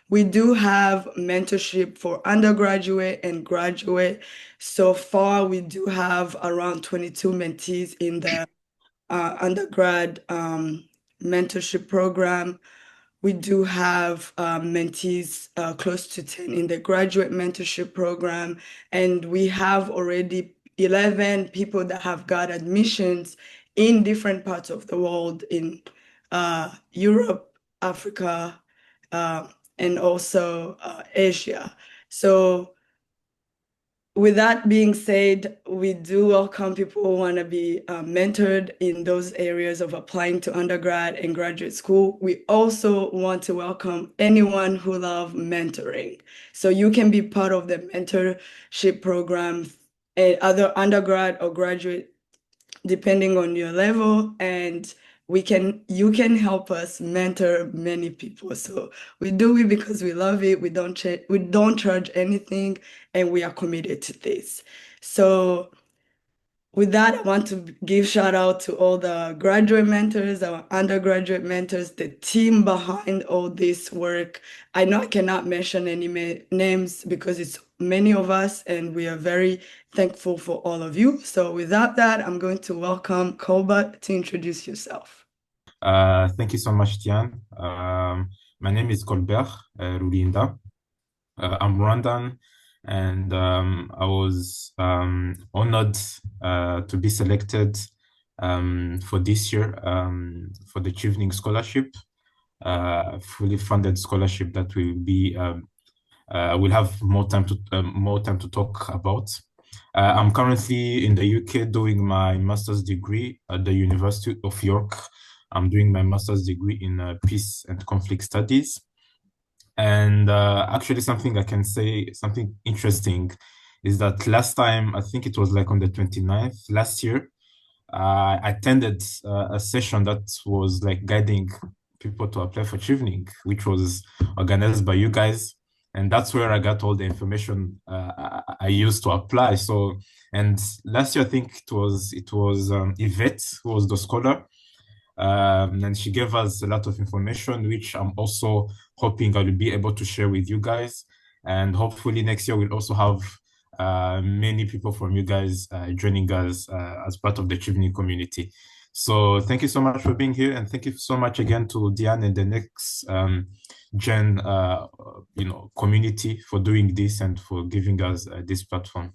We do have mentorship for undergraduate and graduate. So far, we do have around 22 mentees in the undergrad mentorship program. We do have mentees close to 10 in the graduate mentorship program, and we have already 11 people that have got admissions in different parts of the world in Europe, Africa, uh, and also Asia. So with that being said, we do welcome people who want to be mentored in those areas of applying to undergrad and graduate school. We also want to welcome anyone who loves mentoring. So you can be part of the mentorship program, either undergrad or graduate depending on your level, and you can help us mentor many people. So we do it because we love it. We don't charge anything, and we are committed to this. So with that, I want to give shout out to all the graduate mentors, our undergraduate mentors, the team behind all this work. I know I cannot mention any names because it's many of us, and we are very thankful for all of you. So without that, I'm going to welcome Colbert to introduce yourself. Thank you so much, Tian. My name is Colbert Rulinda. I'm Rwandan, and I was honored to be selected for this year for the Chevening Scholarship, fully funded scholarship that we'll have more time to talk about. I'm currently in the UK doing my master's degree at the University of York. I'm doing my master's degree in peace and conflict studies. And actually, something I can say, something interesting, is that last time, I think it was like on the 29th last year, I attended a session that was like guiding people to apply for Chevening, which was organized by you guys. And that's where I got all the information I used to apply. So, and last year, I think it was Yvette who was the scholar. And she gave us a lot of information, which I'm also hoping I will be able to share with you guys. And hopefully next year we'll also have many people from you guys joining us as part of the Chevening community. So thank you so much for being here, and thank you so much again to Diane and the next gen, community for doing this and for giving us this platform.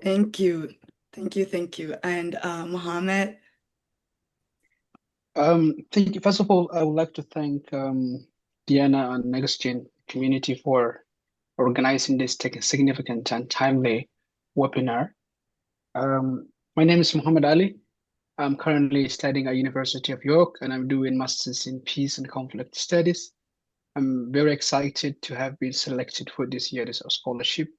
Thank you. Thank you. Thank you. And Mohammed. Thank you. First of all, I would like to thank Diana and NextGen community for organizing this significant and timely webinar. My name is Muhammad Ali. I'm currently studying at University of York, and I'm doing Masters in Peace and Conflict Studies. I'm very excited to have been selected for this year's scholarship,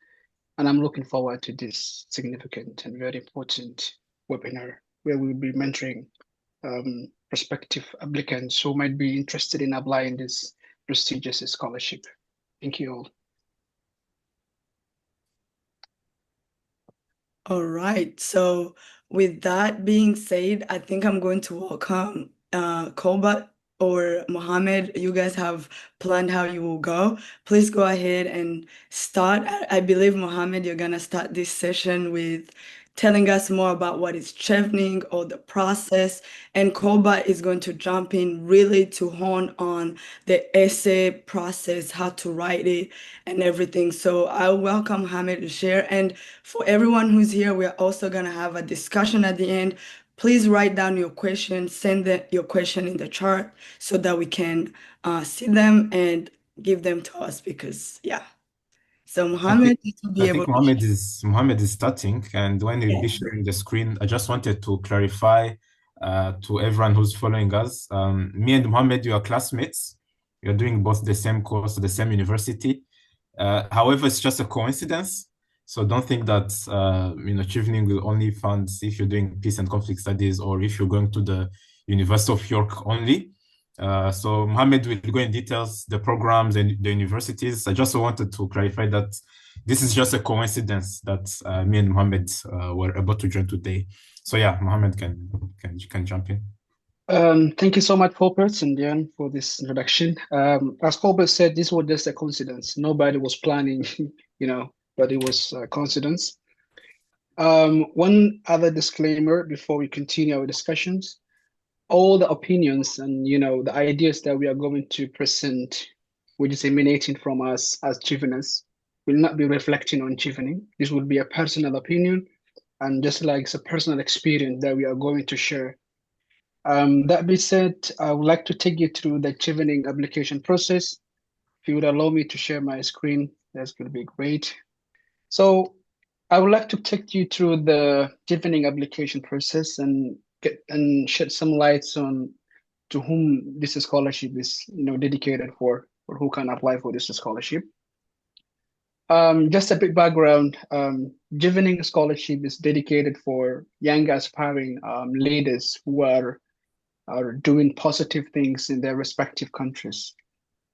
and I'm looking forward to this significant and very important webinar where we'll be mentoring prospective applicants who might be interested in applying this prestigious scholarship. Thank you all. All right. So with that being said, I think I'm going to welcome Kolbat or Mohammed. You guys have planned how you will go. Please go ahead and start. I believe, Mohammed, you're gonna start this session with telling us more about what is chevening or the process. And Kolbat is going to jump in really to hone on the essay process, how to write it, and everything. So I welcome Mohammed to share. And for everyone who's here, we're also going to have a discussion at the end. Please write down your question, your question in the chat so that we can see them and give them to us because, yeah. So I think Mohammed needs to be I able think to Mohammed is starting, and when he'll be share. sharing the screen, I just wanted to clarify to everyone who's following us. Me and Mohammed, you are classmates. You're doing both the same course at the same university. However, it's just a coincidence. So don't think that Chevening will only fund if you're doing peace and conflict studies or if you're going to the University of York only. So Mohammed will go in details, the programs and the universities. I just wanted to clarify that this is just a coincidence that me and Mohammed were able to join today. So yeah, Mohammed can jump in. Thank you so much, Colbert and Diane, for this introduction. As Colbert said, this was just a coincidence. Nobody was planning, but it was a coincidence. One other disclaimer before we continue our discussions. All the opinions and, the ideas that we are going to present, which is emanating from us as Cheveners, will not be reflecting on Chevening. This will be a personal opinion and just like it's a personal experience that we are going to share. That being said, I would like to take you through the Chevening application process. If you would allow me to share my screen, that's going to be great. So I would like to take you through the Chevening application process and shed some lights on to whom this scholarship is, dedicated for, or who can apply for this scholarship. Just a bit background. Chevening Scholarship is dedicated for young aspiring leaders who are doing positive things in their respective countries.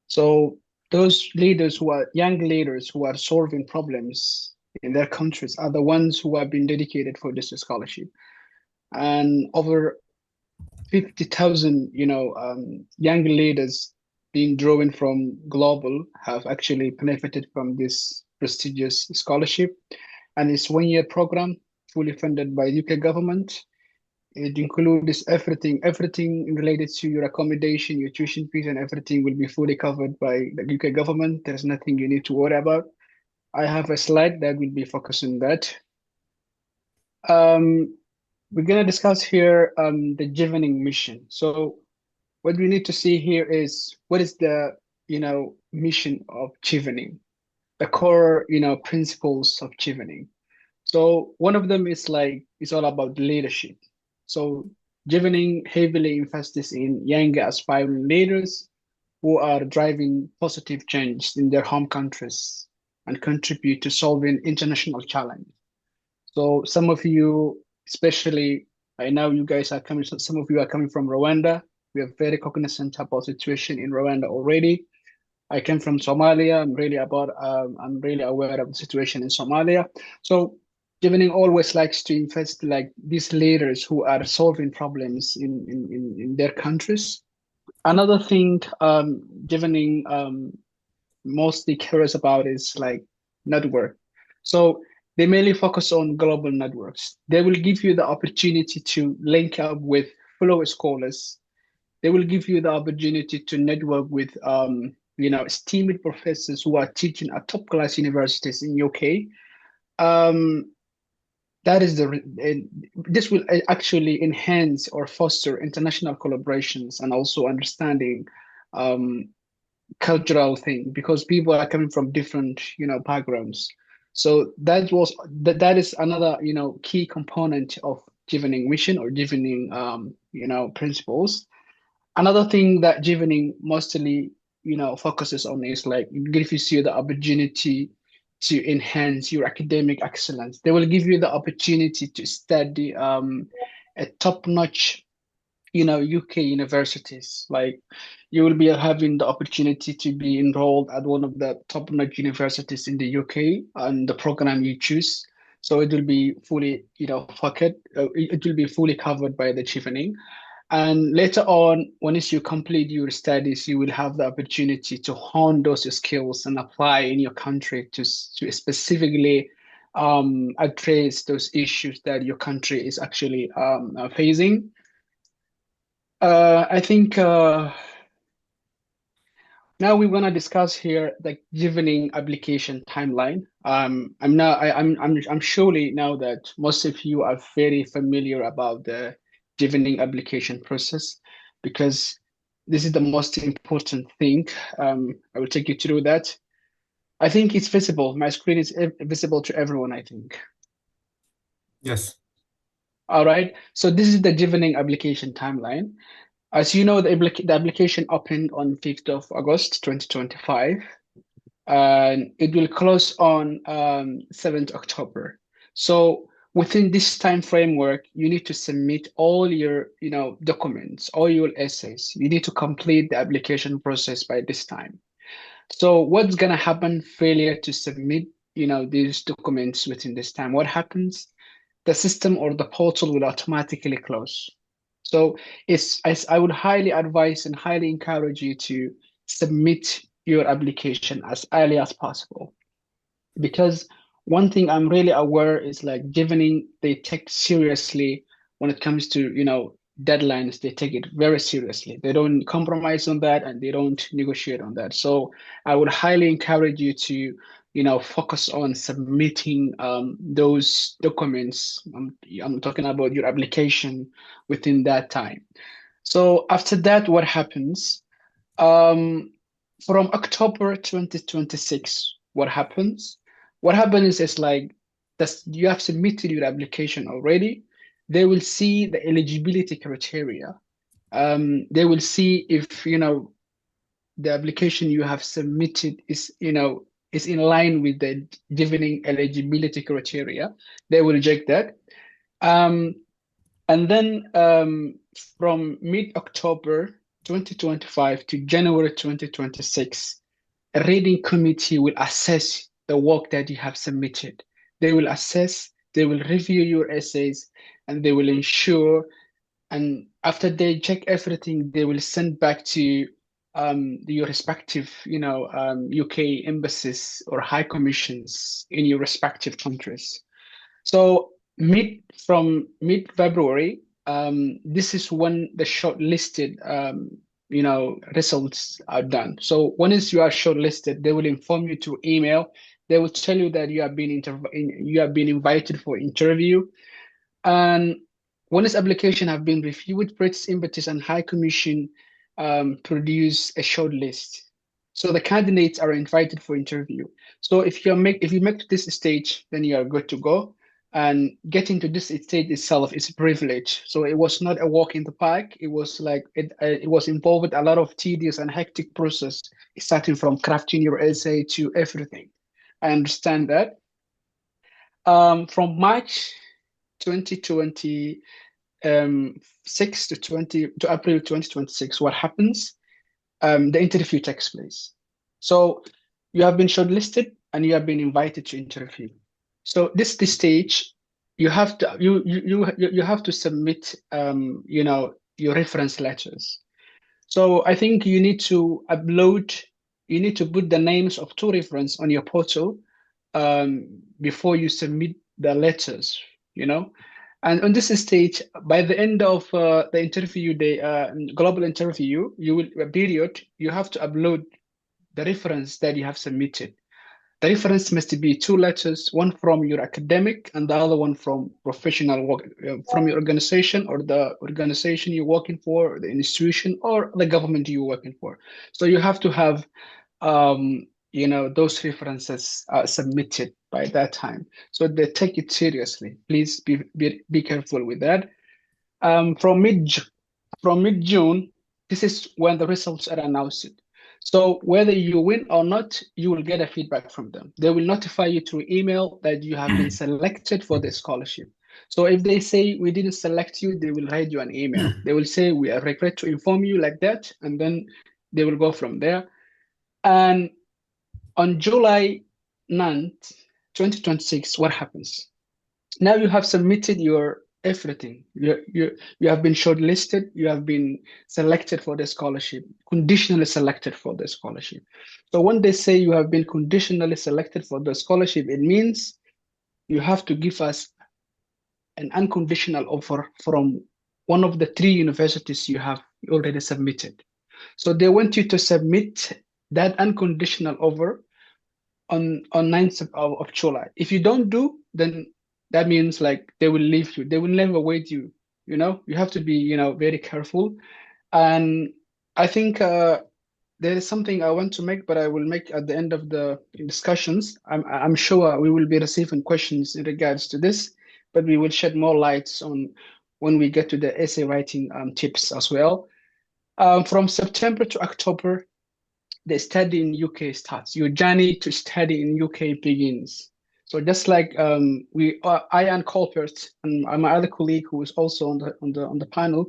So those leaders who are young leaders who are solving problems in their countries are the ones who have been dedicated for this scholarship. And over 50,000, young leaders being drawn from global have actually benefited from this prestigious scholarship. And it's 1 year program fully funded by UK government. It includes everything related to your accommodation, your tuition fees, and everything will be fully covered by the UK government. There's nothing you need to worry about. I have a slide that will be focusing that. We're gonna discuss here the Chevening mission. So what we need to see here is what is the mission of Chevening, the core principles of Chevening. So one of them is it's all about leadership. So Chevening heavily invests in young aspiring leaders who are driving positive change in their home countries and contribute to solving international challenge. So some of you, especially, I know you guys are coming, some of you are coming from Rwanda. We are very cognizant about situation in Rwanda already. I came from Somalia. I'm really aware of the situation in Somalia. So Chevening always likes to invest like these leaders who are solving problems in their countries. Another thing Chevening mostly cares about is like network. So they mainly focus on global networks. They will give you the opportunity to link up with fellow scholars. They will give you the opportunity to network with esteemed professors who are teaching at top class universities in UK. That is this will actually enhance or foster international collaborations and also understanding cultural thing because people are coming from different backgrounds. So that is another key component of Chevening mission or Chevening principles. Another thing that Chevening mostly focuses on is like it gives you the opportunity to enhance your academic excellence. They will give you the opportunity to study at top-notch UK universities. Like you will be having the opportunity to be enrolled at one of the top-notch universities in the UK and the program you choose. So it will be fully, it will be fully covered by the Chevening. And later on, once you complete your studies, you will have the opportunity to hone those skills and apply in your country to specifically address those issues that your country is actually facing. I think now we want to discuss here the Chevening application timeline. I'm surely now that most of you are very familiar about the Chevening application process because this is the most important thing. I will take you through that. I think it's visible. My screen is visible to everyone, I think. Yes. All right. So this is the Chevening application timeline. As you know, the application opened on 5th of August 2025, and it will close on 7th October. So within this time framework, you need to submit all your documents, all your essays. You need to complete the application process by this time. So what's gonna happen failure to submit these documents within this time? What happens? The system or the portal will automatically close. So I would highly advise and highly encourage you to submit your application as early as possible. Because one thing I'm really aware is like Chevening, they take seriously when it comes to, deadlines, they take it very seriously. They don't compromise on that and they don't negotiate on that. So I would highly encourage you to, focus on submitting those documents. I'm talking about your application within that time. So after that, what happens? Um, from October 2026, what happens? What happens is like that you have submitted your application already. They will see the eligibility criteria. They will see if the application you have submitted is in line with the given eligibility criteria. They will reject that. Um, and then from mid-October 2025 to January 2026, a reading committee will assess the work that you have submitted. They will assess, they will review your essays, and they will ensure. And after they check everything, they will send back to your respective, UK embassies or high commissions in your respective countries. So from mid-February, this is when the shortlisted results are done. So once you are shortlisted, they will inform you through email. They will tell you that you have been invited for interview. And once application have been reviewed, British embassies and High Commission produce a short list. So the candidates are invited for interview. So if you make to this stage, then you are good to go. And getting to this stage itself is a privilege. So it was not a walk in the park. It was like it was involved a lot of tedious and hectic process, starting from crafting your essay to everything. I understand that. From March 2026 to April 2026, what happens? The interview takes place. So you have been shortlisted and you have been invited to interview. So the stage you have to you have to submit your reference letters. So I think you need to put the names of two reference on your portal before you submit the letters, you know. And on this stage, by the end of the interview, the global interview, you will a period, you have to upload the reference that you have submitted. The reference must be two letters, one from your academic and the other one from professional work, from your organization or the organization you're working for, the institution or the government you're working for. So you have to have, those references submitted by that time. So they take it seriously. Please be careful with that. From mid June, this is when the results are announced. So whether you win or not, you will get a feedback from them. They will notify you through email that you have been selected for the scholarship. So if they say we didn't select you, they will write you an email. They will say we regret to inform you like that, and then they will go from there. And on July 9th, 2026, what happens? Now you have submitted your everything. You have been shortlisted. You have been selected for the scholarship, conditionally selected for the scholarship. So when they say you have been conditionally selected for the scholarship, it means you have to give us an unconditional offer from one of the three universities you have already submitted. So they want you to submit that unconditional offer on 9th of July. If you don't do, then that means like they will leave you. They will never wait you. You have to be, very careful. And I think there is something I want to make, but I will make at the end of the discussions. I'm sure we will be receiving questions in regards to this, but we will shed more lights on when we get to the essay writing tips as well. From September to October, the study in UK starts. Your journey to study in UK begins. So just like I and Colbert and my other colleague who is also on the panel,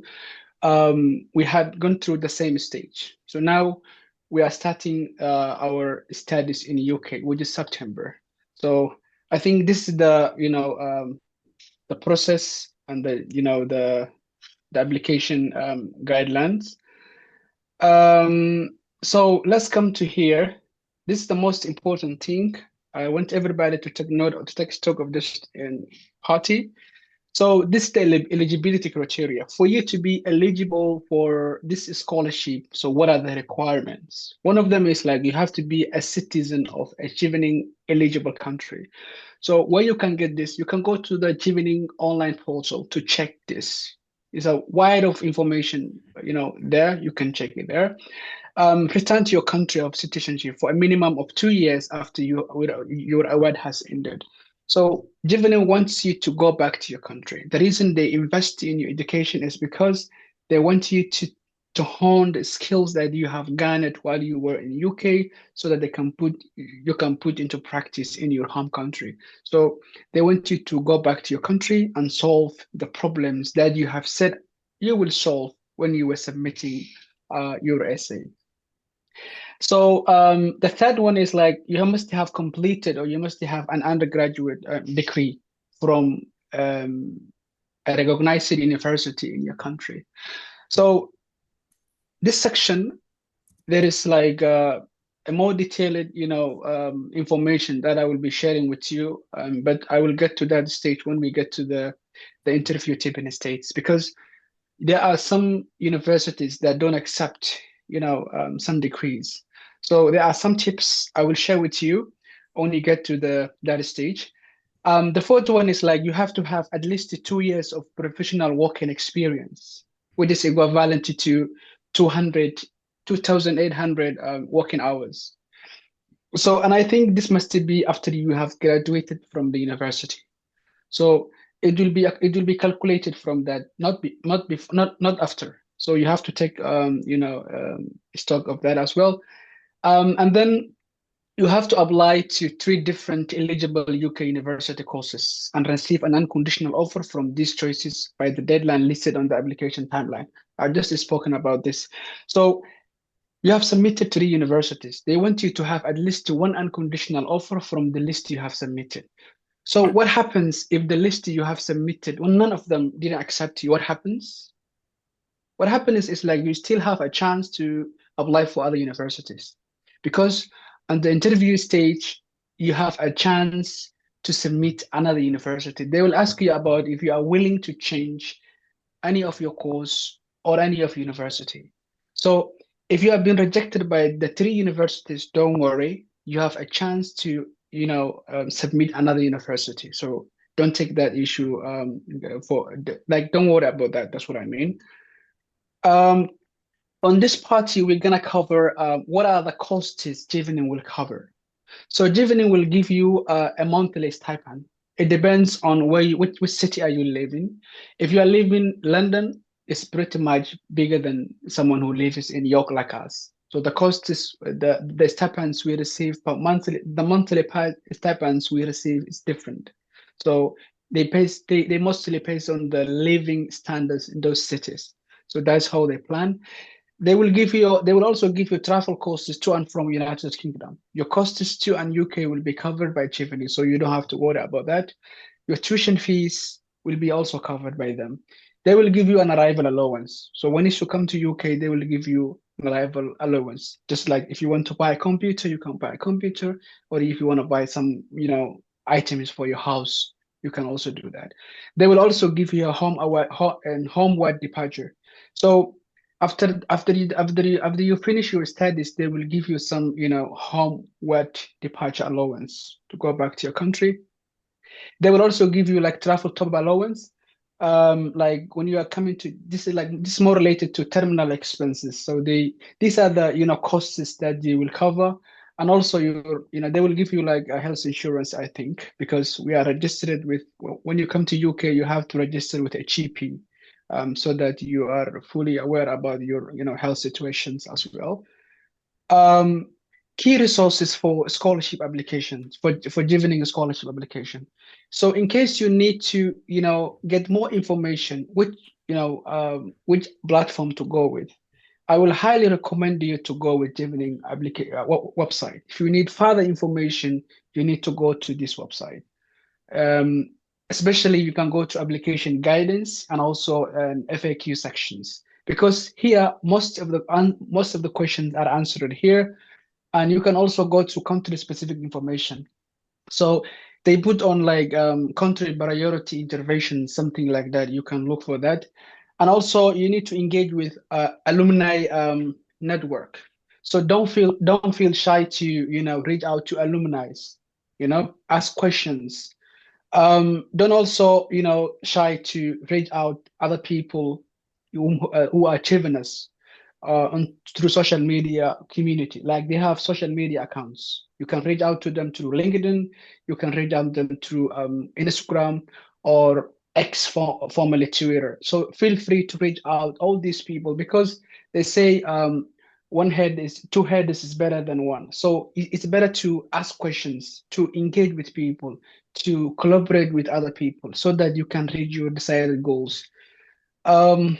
we had gone through the same stage. So now we are starting our studies in UK, which is September. So I think this is the process and the the application guidelines. So let's come to here. This is the most important thing. I want everybody to take note or to take stock of this in party. So this is the eligibility criteria. For you to be eligible for this scholarship, so what are the requirements? One of them is like you have to be a citizen of a Chevening eligible country. So where you can get this, you can go to the Chevening online portal to check this. It's a wide of information, there. You can check it there. Return to your country of citizenship for a minimum of 2 years after your award has ended. So Chevening wants you to go back to your country. The reason they invest in your education is because they want you to hone the skills that you have garnered while you were in UK, so that you can put into practice in your home country. So they want you to go back to your country and solve the problems that you have said you will solve when you were submitting your essay. So the third one is like you must have completed or you must have an undergraduate degree from a recognized university in your country. So this section, there is like a more detailed, information that I will be sharing with you. But I will get to that stage when we get to the interview tipping states, because there are some universities that don't accept, some degrees. So there are some tips I will share with you when you get to that stage. The fourth one is like you have to have at least 2 years of professional working experience, which is equivalent to 2,800 working hours. So, and I think this must be after you have graduated from the university. So it will be calculated from that, not after. So you have to take stock of that as well. And then you have to apply to 3 different eligible UK university courses and receive an unconditional offer from these choices by the deadline listed on the application timeline. I just spoken about this. So you have submitted 3 universities. They want you to have at least 1 unconditional offer from the list you have submitted. So what happens if the list you have submitted, well, none of them didn't accept you? What happens? What happens is like you still have a chance to apply for other universities, because on the interview stage, you have a chance to submit another university. They will ask you about if you are willing to change any of your course or any of university. So if you have been rejected by the 3 universities, don't worry, you have a chance to submit another university. So don't take that issue don't worry about that. That's what I mean. On this party, we're gonna cover what are the costs Chevening will cover. So Chevening will give you a monthly stipend. It depends on which city are you living. If you are living London, it's pretty much bigger than someone who lives in York like us. So the cost is the stipends we receive per monthly. The monthly stipends we receive is different. So they mostly based on the living standards in those cities. So that's how they plan. They will also give you travel costs to and from United Kingdom. Your costs to and UK will be covered by Chevening, so you don't have to worry about that. Your tuition fees will be also covered by them. They will give you an arrival allowance. So when you come to UK, they will give you an arrival allowance. Just like if you want to buy a computer, you can buy a computer, or if you want to buy some, items for your house, you can also do that. They will also give you a homeward departure. So after you finish your studies, they will give you some, homeward departure allowance to go back to your country. They will also give you like travel top allowance. Like when you are coming to this is more related to terminal expenses. So these are the costs that they will cover. And also they will give you like a health insurance, I think, because we are registered with, when you come to UK, you have to register with a GP. So that you are fully aware about your health situations as well. Key resources for scholarship applications, for Chevening scholarship application. So in case you need to get more information, which platform to go with, I will highly recommend you to go with Chevening website. If you need further information, you need to go to this website. especially you can go to application guidance and also FAQ sections, because here most of the questions are answered here, and you can also go to country specific information. So they put on like country priority intervention, something like that. You can look for that. And also you need to engage with alumni network. So don't feel shy to, reach out to alumni, ask questions. Don't also, shy to reach out other people who are achievers through social media community. Like they have social media accounts. You can reach out to them through LinkedIn. You can reach out to them through Instagram or X, formerly Twitter. So feel free to reach out all these people, because they say two heads is better than one. So it's better to ask questions, to engage with people, to collaborate with other people, so that you can reach your desired goals. Um,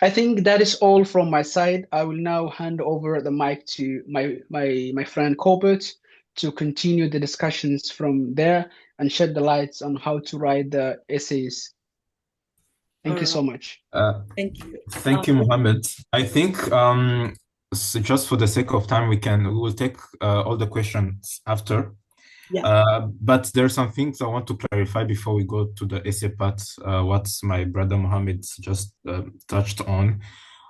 I think that is all from my side. I will now hand over the mic to my friend Colbert to continue the discussions from there and shed the lights on how to write the essays. All Thank you right. so much. Thank you. Thank you, Mohammed. I think so just for the sake of time, we will take all the questions after. Yeah. But there are some things I want to clarify before we go to the essay part, what my brother Mohammed just touched on.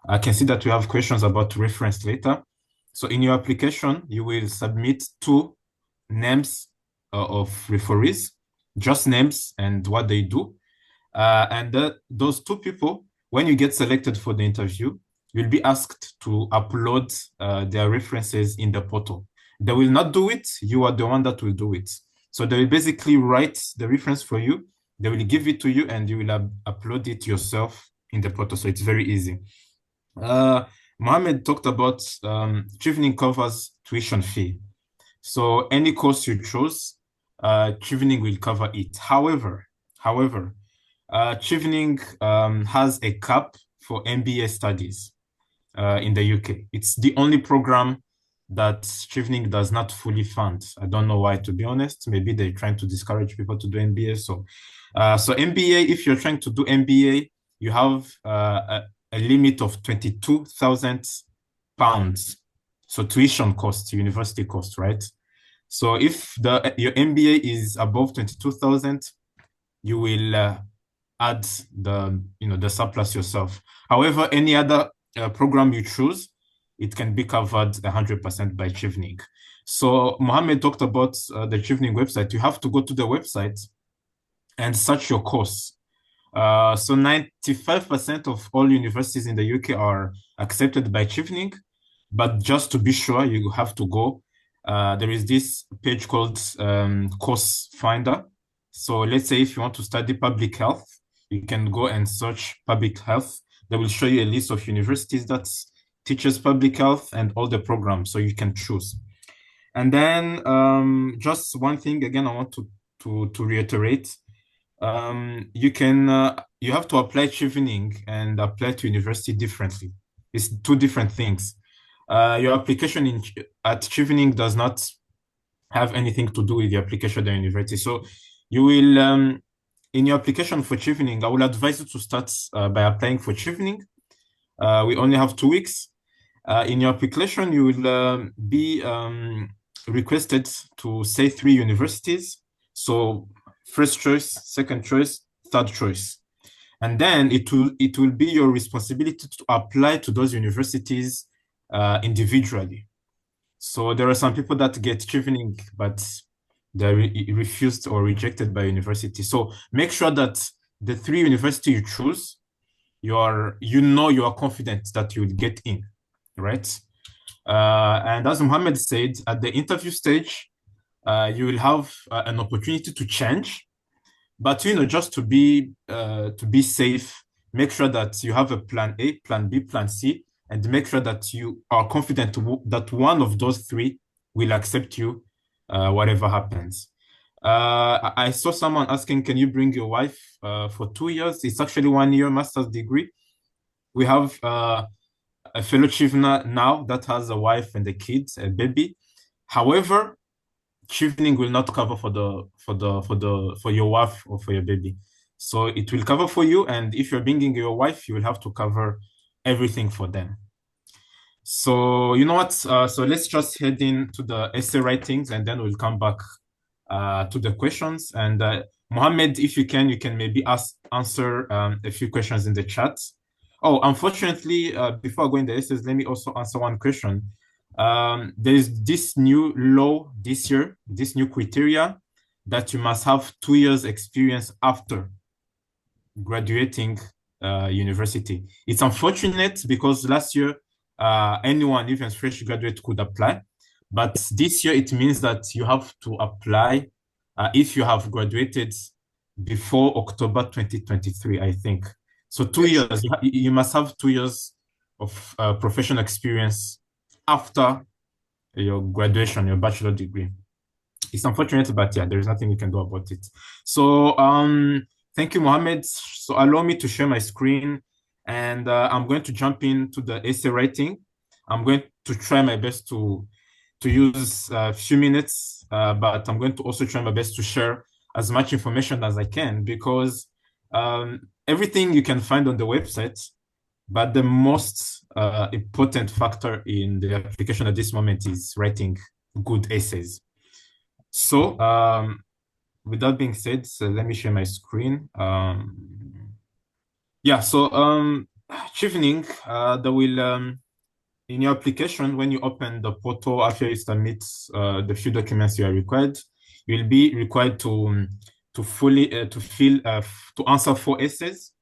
I can see that we have questions about reference later. So in your application, you will submit two names of referees, just names and what they do. Those two people, when you get selected for the interview, you'll be asked to upload their references in the portal. They will not do it. You are the one that will do it. So they will basically write the reference for you. They will give it to you and you will upload it yourself in the portal. So it's very easy. Mohammed talked about Chevening covers tuition fee. So any course you choose, Chevening will cover it. However, Chevening has a cap for MBA studies in the UK. It's the only program that Chevening does not fully fund. I don't know why, to be honest. Maybe they're trying to discourage people to do MBA. So MBA, if you're trying to do MBA, you have a limit of £22,000. So tuition cost, university cost, right? So if your MBA is above 22,000, you will add the surplus yourself. However, any other program you choose, it can be covered 100% by Chevening. So Mohammed talked about the Chevening website. You have to go to the website and search your course. So 95% of all universities in the UK are accepted by Chevening, but just to be sure, you have to go. There is this page called Course Finder. So let's say if you want to study public health, you can go and search public health. They will show you a list of universities that teaches public health and all the programs, so you can choose. And then just one thing again, I want to reiterate. You have to apply Chevening and apply to university differently. It's two different things. Your application at Chevening does not have anything to do with the application at the university. So you will, in your application for Chevening, I will advise you to start by applying for Chevening. We only have 2 weeks. In your application, you will be requested to say 3 universities. So first choice, second choice, third choice. And then it will be your responsibility to apply to those universities individually. So there are some people that get Chevening, but they're refused or rejected by university. So make sure that the 3 universities you choose, you are confident that you will get in, right? And as Mohammed said, at the interview stage, you will have an opportunity to change, but just to be safe, make sure that you have a plan A, plan B, plan C, and make sure that you are confident that one of those 3 will accept you, whatever happens. I saw someone asking, can you bring your wife for 2 years? It's actually 1 year master's degree. We have a fellow Chevener now that has a wife and a kid, a baby. However, Chevening will not cover for your wife or for your baby. So it will cover for you, and if you're bringing your wife, you will have to cover everything for them. So you know what? So let's just head into the essay writings, and then we'll come back to the questions. And Mohammed, if you can maybe answer a few questions in the chat. Oh, unfortunately, before going to the essays, let me also answer one question. There is this new law this year, this new criteria that you must have 2 years experience after graduating university. It's unfortunate because last year, anyone, even fresh graduate, could apply. But this year, it means that you have to apply if you have graduated before October 2023, I think. So 2 years, you must have 2 years of professional experience after your graduation, your bachelor degree. It's unfortunate, but yeah, there's nothing we can do about it. So thank you, Mohammed. So allow me to share my screen, and I'm going to jump into the essay writing. I'm going to try my best to use a few minutes, but I'm going to also try my best to share as much information as I can, because everything you can find on the website, but the most important factor in the application at this moment is writing good essays. So with that being said, so let me share my screen. Yeah, so Chevening, there will in your application, when you open the portal after you submit the few documents you are required, you'll be required to fully to answer 4 essays.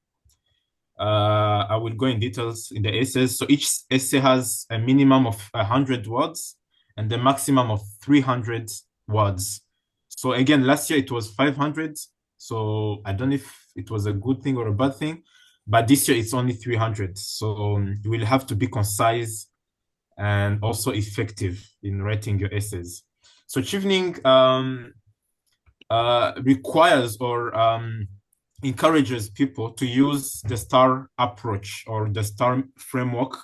I will go in details in the essays. So each essay has a minimum of 100 words and the maximum of 300 words. So again, last year it was 500. So I don't know if it was a good thing or a bad thing, but this year it's only 300. So you will have to be concise and also effective in writing your essays. So Chevening requires or encourages people to use the STAR approach or the STAR framework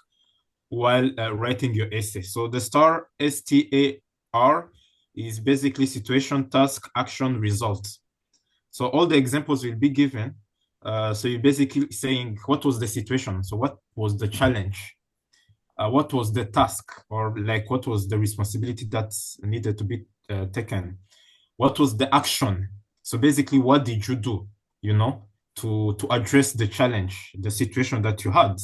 while writing your essay. So the STAR, STAR, is basically situation, task, action, result. So all the examples will be given. So you're basically saying what was the situation? So what was the challenge? What was the task, or like what was the responsibility that needed to be taken? What was the action? So basically, what did you do, to address the challenge, the situation that you had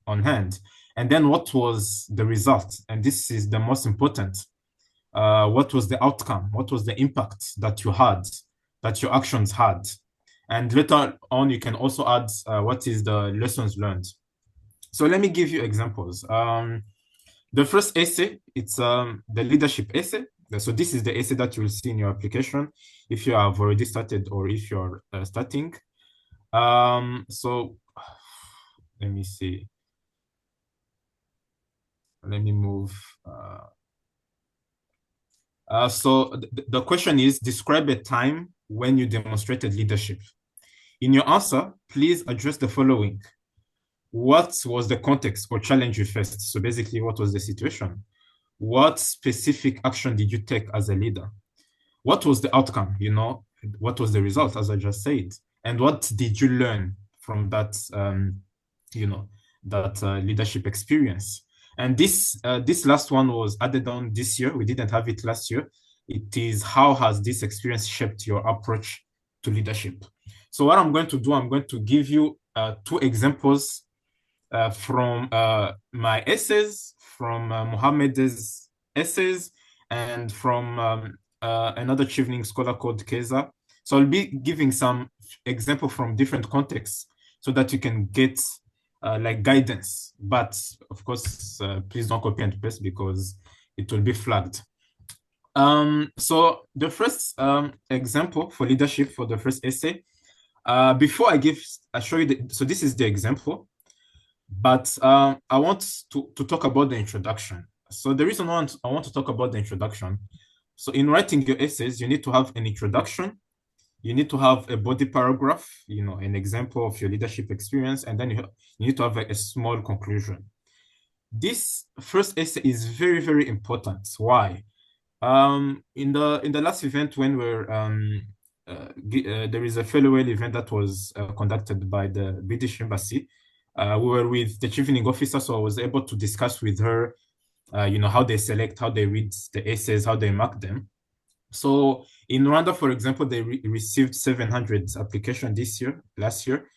on hand? And then what was the result? And this is the most important. What was the outcome? What was the impact that you had, that your actions had? And later on, you can also add what is the lessons learned. So let me give you examples. The first essay, it's the leadership essay. So this is the essay that you will see in your application if you have already started or if you're starting. So let me see. Let me move. So the question is, describe a time when you demonstrated leadership. In your answer, please address the following. What was the context or challenge you faced? So basically, what was the situation? What specific action did you take as a leader? What was the outcome? What was the result, as I just said? And what did you learn from that, leadership experience? And this last one was added on this year. We didn't have it last year. It is, how has this experience shaped your approach to leadership? So what I'm going to do, I'm going to give you 2 examples from my essays, from Mohammed's essays, and from another Chevening scholar called Keza. So I'll be giving some example from different contexts so that you can get like guidance. But of course, please don't copy and paste because it will be flagged. So the first example for leadership for the first essay, before I show you, so this is the example. But I want to talk about the introduction. So the reason I want to talk about the introduction, so in writing your essays, you need to have an introduction, you need to have a body paragraph, an example of your leadership experience, and then you need to have a small conclusion. This first essay is very, very important. Why? In the last event when there is a farewell event that was conducted by the British Embassy. We were with the chevening officer, so I was able to discuss with her, how they select, how they read the essays, how they mark them. So in Rwanda, for example, they received 700 applications last year,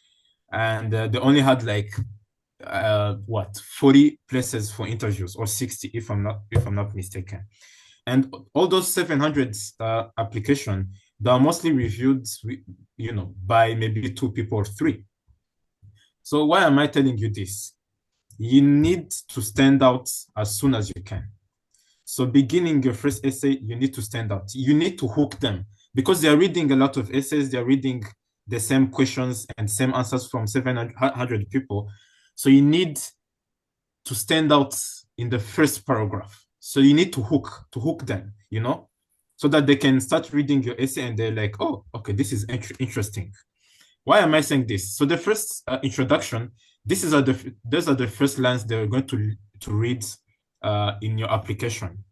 and they only had like 40 places for interviews, or 60 if I'm not mistaken. And all those 700 application, they are mostly reviewed, by maybe two people or three. So why am I telling you this? You need to stand out as soon as you can. So beginning your first essay, you need to stand out. You need to hook them because they are reading a lot of essays. They are reading the same questions and same answers from 700 people. So you need to stand out in the first paragraph. So you need to hook them, so that they can start reading your essay and they're like, oh, okay, this is interesting. Why am I saying this? So the first introduction, those are the first lines they're going to read in your application.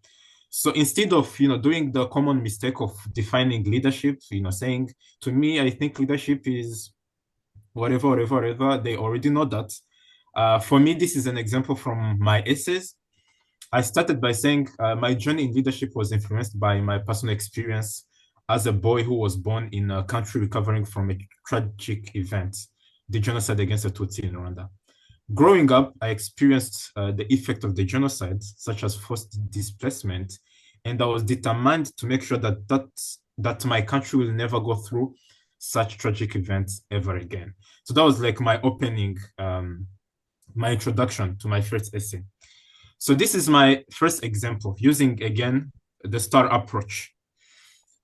So instead of doing the common mistake of defining leadership, saying, to me, I think leadership is whatever, they already know that. For me, this is an example from my essays. I started by saying my journey in leadership was influenced by my personal experience as a boy who was born in a country recovering from a tragic event, the genocide against the Tutsi in Rwanda. Growing up, I experienced the effect of the genocide, such as forced displacement, and I was determined to make sure that my country will never go through such tragic events ever again. So that was like my opening, my introduction to my first essay. So this is my first example, using again the STAR approach.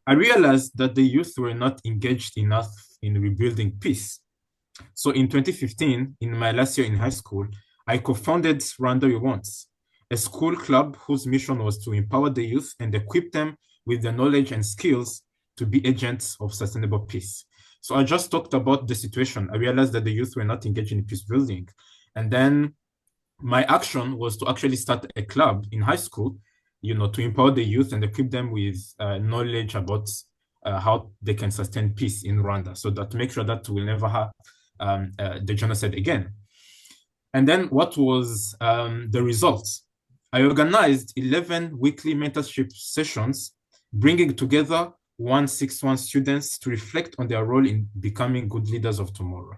I realized that the youth were not engaged enough in rebuilding peace. So in 2015, in my last year in high school, I co-founded Rwanda We Want, a school club whose mission was to empower the youth and equip them with the knowledge and skills to be agents of sustainable peace. So I just talked about the situation. I realized that the youth were not engaged in peace building. And then my action was to actually start a club in high school, to empower the youth and equip them with knowledge about how they can sustain peace in Rwanda, so that to make sure that we'll never have the genocide again. And then what was the results? I organized 11 weekly mentorship sessions, bringing together 161 students to reflect on their role in becoming good leaders of tomorrow.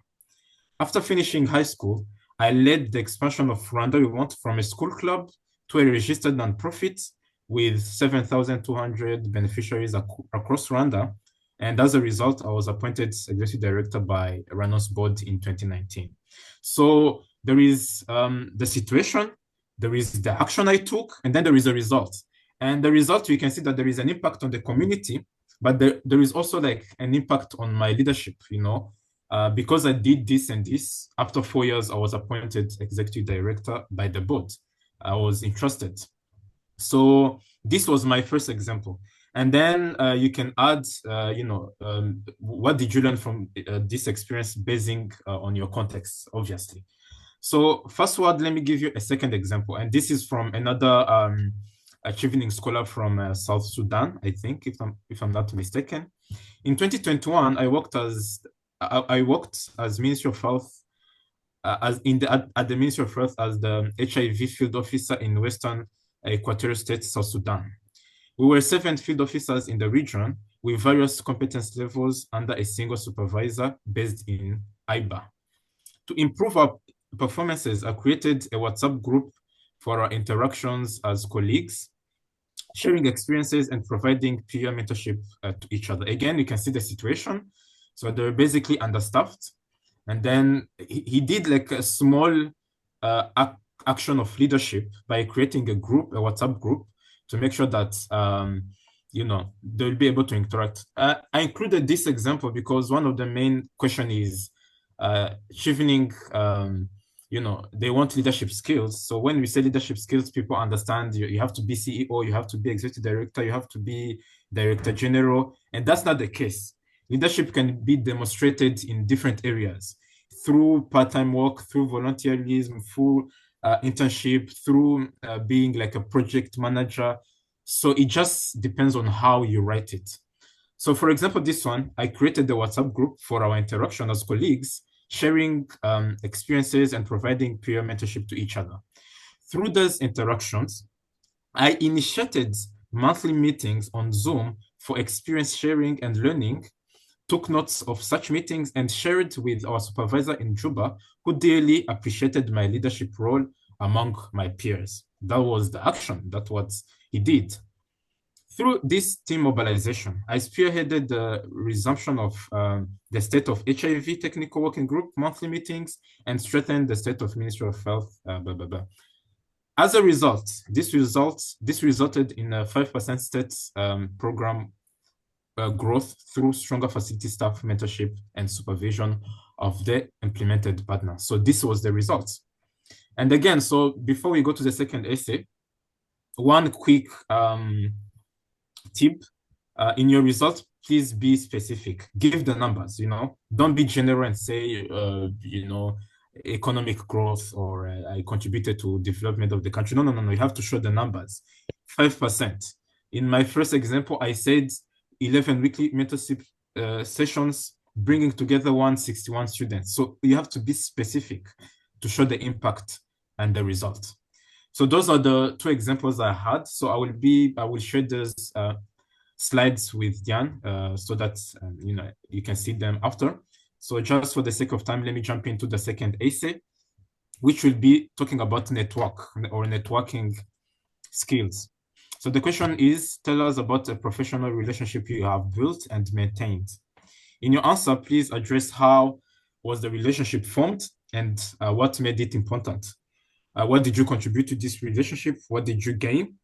After finishing high school, I led the expansion of Rwanda We Want from a school club to a registered nonprofit with 7,200 beneficiaries across Rwanda. And as a result, I was appointed executive director by Ranos board in 2019. So there is the situation, there is the action I took, and then there is a result. And the result, you can see that there is an impact on the community, but there is also like an impact on my leadership, because I did this and this. After 4 years, I was appointed executive director by the board. I was entrusted. So this was my first example. And then you can add, what did you learn from this experience basing on your context, obviously. So first word, let me give you a second example. And this is from another a Chevening Scholar from South Sudan, I think, if I'm not mistaken. In 2021, I worked as Ministry of Health, at the Ministry of Health as the HIV field officer in Western Equatorial State, South Sudan. We were 7 field officers in the region with various competence levels under a single supervisor based in Iba. To improve our performances, I created a WhatsApp group for our interactions as colleagues, sharing experiences and providing peer mentorship to each other. Again, you can see the situation. So they're basically understaffed. And then he did like a small action of leadership by creating a WhatsApp group, to make sure that, they'll be able to interact. I included this example because one of the main question is Chevening, they want leadership skills. So when we say leadership skills, people understand you have to be CEO, you have to be executive director, you have to be director general, and that's not the case. Leadership can be demonstrated in different areas through part-time work, through volunteerism, through internship, through being like a project manager. So it just depends on how you write it. So for example, this one, I created the WhatsApp group for our interaction as colleagues, sharing experiences and providing peer mentorship to each other. Through those interactions, I initiated monthly meetings on Zoom for experience sharing and learning, took notes of such meetings and shared with our supervisor in Juba, who dearly appreciated my leadership role among my peers. That was the action. That's what he did. Through this team mobilization, I spearheaded the resumption of the State of HIV Technical Working Group monthly meetings and strengthened the State of Ministry of Health, blah, blah, blah. As a result, this resulted in a 5% state program growth through stronger facility staff mentorship and supervision of the implemented partners. So this was the result. And again, so before we go to the second essay, one quick tip. In your results, please be specific. Give the numbers, Don't be general and say, economic growth or I contributed to development of the country. No. You have to show the numbers. 5%. In my first example, I said 11 weekly mentorship sessions, bringing together 161 students. So you have to be specific to show the impact and the result. So those are the two examples I had. So I will share those slides with Diane so that you can see them after. So just for the sake of time, let me jump into the second essay, which will be talking about networking skills. So the question is, tell us about a professional relationship you have built and maintained. In your answer, please address how was the relationship formed and what made it important. What did you contribute to this relationship? What did you gain?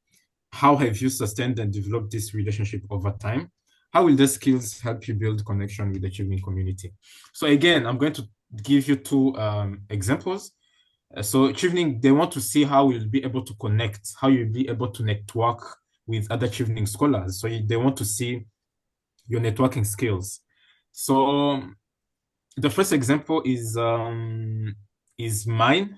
How have you sustained and developed this relationship over time? How will the skills help you build connection with the Chevening community? So again, I'm going to give you two examples. So Chevening, they want to see how you'll be able to connect, how you'll be able to network with other Chevening scholars. So they want to see your networking skills. So the first example is mine.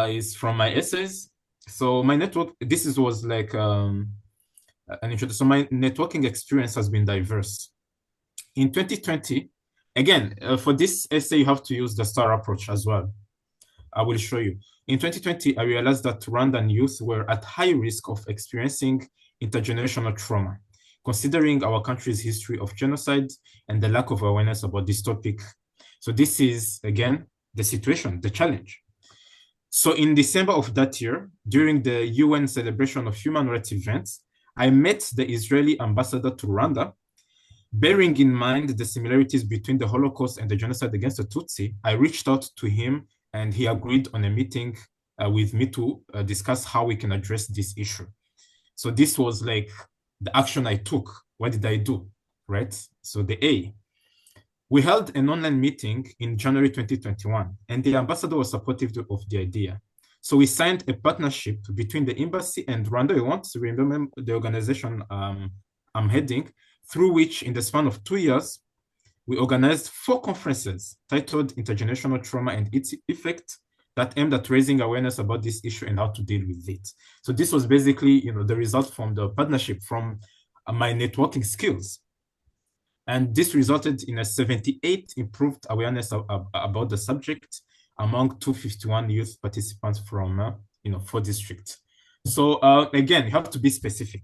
Is from my essays. So my network, was like an introduction. So my networking experience has been diverse. In 2020, again, for this essay, you have to use the STAR approach as well. I will show you. In 2020, I realized that Rwandan youth were at high risk of experiencing intergenerational trauma, considering our country's history of genocide and the lack of awareness about this topic. So this is, again, the situation, the challenge. So in December of that year, during the UN celebration of human rights events, I met the Israeli ambassador to Rwanda. Bearing in mind the similarities between the Holocaust and the genocide against the Tutsi, I reached out to him and he agreed on a meeting with me to discuss how we can address this issue. So this was like the action I took. What did I do, right? So the A. We held an online meeting in January 2021, and the ambassador was supportive of the idea. So we signed a partnership between the embassy and Rwanda. We want to remember the organization I'm heading, through which in the span of 2 years, we organized 4 conferences titled Intergenerational Trauma and Its Effect that aimed at raising awareness about this issue and how to deal with it. So this was basically, the result from the partnership, from my networking skills. And this resulted in a 78 improved awareness about the subject among 251 youth participants from 4 districts. So again, you have to be specific.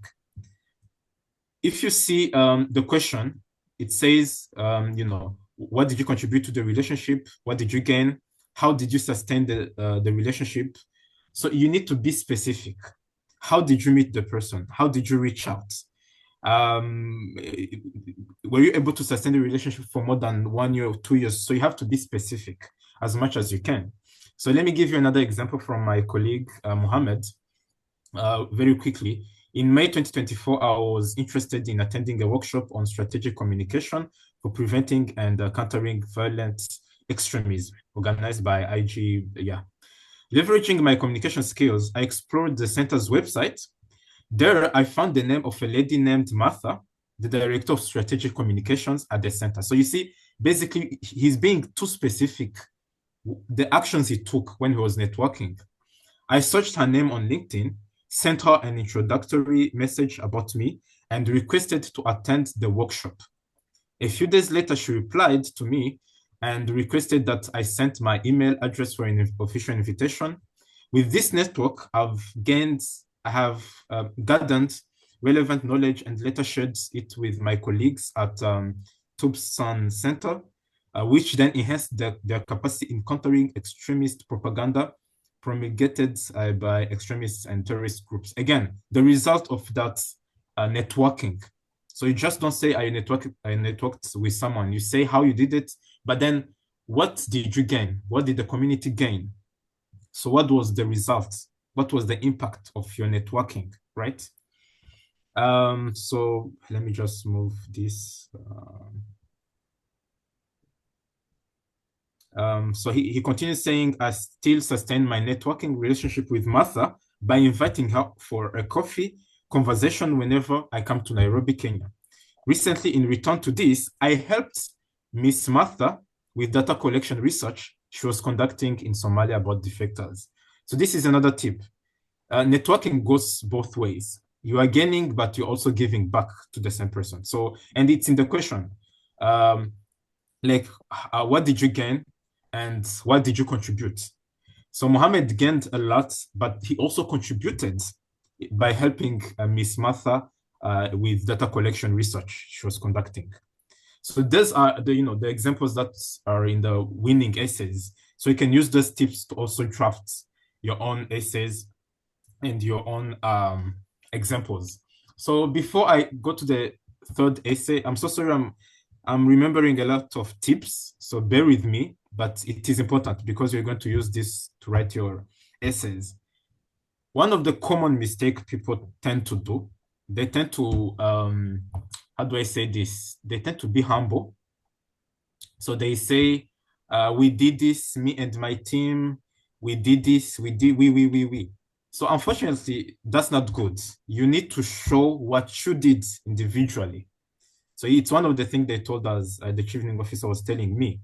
If you see the question, it says, what did you contribute to the relationship? What did you gain? How did you sustain the relationship? So you need to be specific. How did you meet the person? How did you reach out? Were you able to sustain the relationship for more than 1 year or 2 years? So you have to be specific as much as you can. So let me give you another example from my colleague, Mohammed, very quickly. In May 2024, I was interested in attending a workshop on strategic communication for preventing and countering violent extremism organized by IG. Leveraging my communication skills, I explored the center's website. There, I found the name of a lady named Martha, the director of strategic communications at the center. So you see, basically, he's being too specific, the actions he took when he was networking. I searched her name on LinkedIn, sent her an introductory message about me and requested to attend the workshop. A few days later, she replied to me and requested that I sent my email address for an official invitation. With this network, I have gathered relevant knowledge and later shared it with my colleagues at Tubsan Center, which then enhanced their capacity in countering extremist propaganda promulgated by extremists and terrorist groups. Again, the result of that networking. So you just don't say I networked with someone. You say how you did it, but then what did you gain? What did the community gain? So what was the result? What was the impact of your networking, right? So let me just move this. So he continues saying, I still sustain my networking relationship with Martha by inviting her for a coffee conversation whenever I come to Nairobi, Kenya. Recently, in return to this, I helped Miss Martha with data collection research she was conducting in Somalia about defectors. So this is another tip. Networking goes both ways. You are gaining, but you're also giving back to the same person. So, and it's in the question, what did you gain and what did you contribute? So Mohammed gained a lot, but he also contributed by helping Miss Martha with data collection research she was conducting. So those are the examples that are in the winning essays. So you can use those tips to also draft your own essays and your own examples. So before I go to the third essay, I'm so sorry, I'm remembering a lot of tips, so bear with me, but it is important because you're going to use this to write your essays. One of the common mistakes people tend to do, they tend to, how do I say this? They tend to be humble. So they say, we did this, me and my team, we did this, we did, we. So unfortunately, that's not good. You need to show what you did individually. So it's one of the things they told us, the Chevening officer was telling me.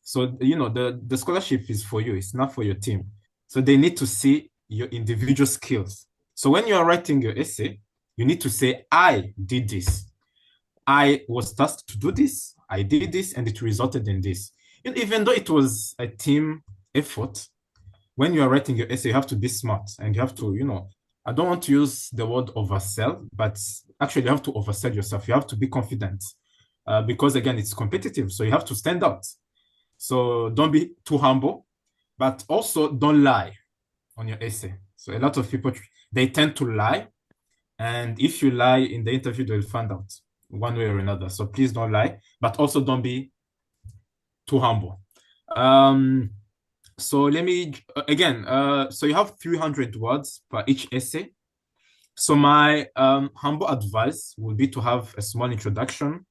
So, the scholarship is for you, it's not for your team. So they need to see your individual skills. So when you are writing your essay, you need to say, I did this. I was tasked to do this, I did this, and it resulted in this. Even though it was a team effort, when you are writing your essay, you have to be smart and you have to, I don't want to use the word oversell, but actually you have to oversell yourself. You have to be confident because again, it's competitive. So you have to stand out. So don't be too humble, but also don't lie on your essay. So a lot of people, they tend to lie. And if you lie in the interview, they'll find out one way or another. So please don't lie, but also don't be too humble. So let me, again, so you have 300 words per each essay. So my humble advice would be to have a small introduction,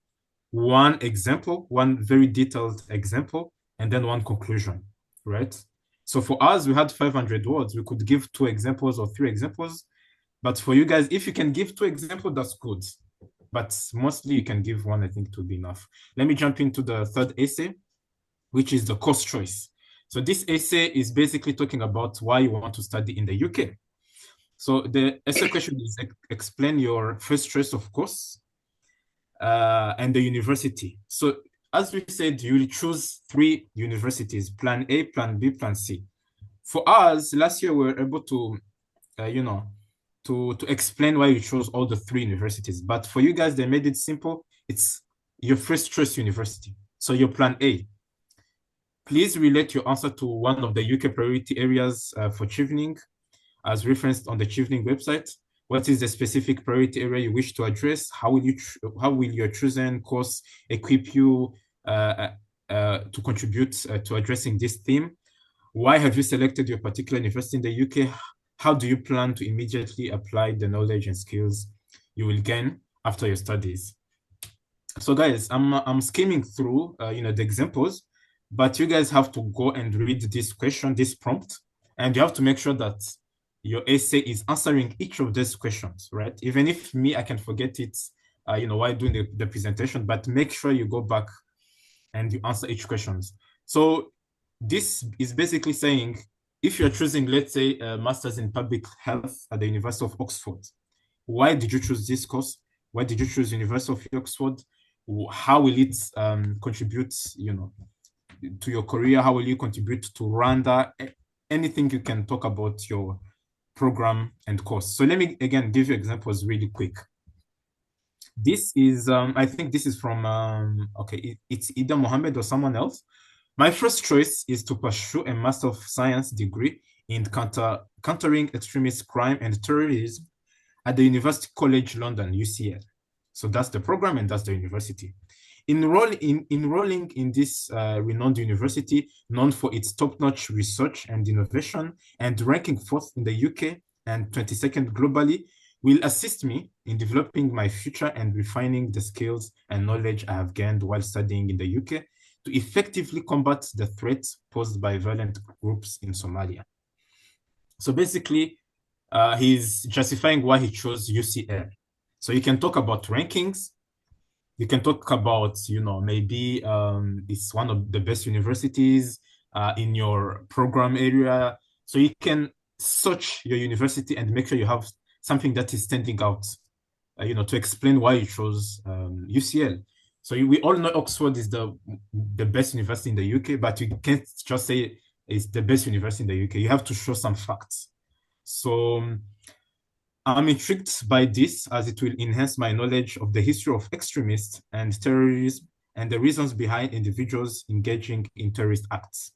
one example, one very detailed example, and then one conclusion, right? So for us, we had 500 words. We could give 2 examples or 3 examples. But for you guys, if you can give 2 examples, that's good. But mostly you can give 1, I think, to be enough. Let me jump into the third essay, which is the course choice. So this essay is basically talking about why you want to study in the UK. So the essay question is explain your first choice of course and the university. So as we said, you will choose 3 universities, plan A, plan B, plan C. For us, last year we were able to, to explain why you chose all the 3 universities. But for you guys, they made it simple. It's your first choice university. So your plan A. Please relate your answer to one of the UK priority areas for Chevening, as referenced on the Chevening website. What is the specific priority area you wish to address? How will your chosen course equip you to contribute to addressing this theme? Why have you selected your particular university in the UK? How do you plan to immediately apply the knowledge and skills you will gain after your studies? So guys, I'm skimming through the examples, but you guys have to go and read this question, this prompt, and you have to make sure that your essay is answering each of these questions, right? Even if I can forget it, while doing the presentation, but make sure you go back and you answer each questions. So this is basically saying, if you're choosing, let's say, a master's in public health at the University of Oxford, why did you choose this course? Why did you choose University of Oxford? How will it contribute, to your career? How will you contribute to Rwanda? Anything you can talk about your program and course. So let me again give you examples really quick. This is, I think this is from, okay, it's either Mohammed or someone else. My first choice is to pursue a Master of Science degree in countering extremist crime and terrorism at the University College London, UCL. So that's the program and that's the university. Enrolling in this renowned university, known for its top-notch research and innovation, and ranking fourth in the UK and 22nd globally, will assist me in developing my future and refining the skills and knowledge I have gained while studying in the UK to effectively combat the threats posed by violent groups in Somalia. So basically, he's justifying why he chose UCL. So you can talk about rankings. You can talk about, maybe it's one of the best universities in your program area. So you can search your university and make sure you have something that is standing out, to explain why you chose UCL. So we all know Oxford is the best university in the UK, but you can't just say it's the best university in the UK. You have to show some facts. So I'm intrigued by this as it will enhance my knowledge of the history of extremists and terrorism and the reasons behind individuals engaging in terrorist acts.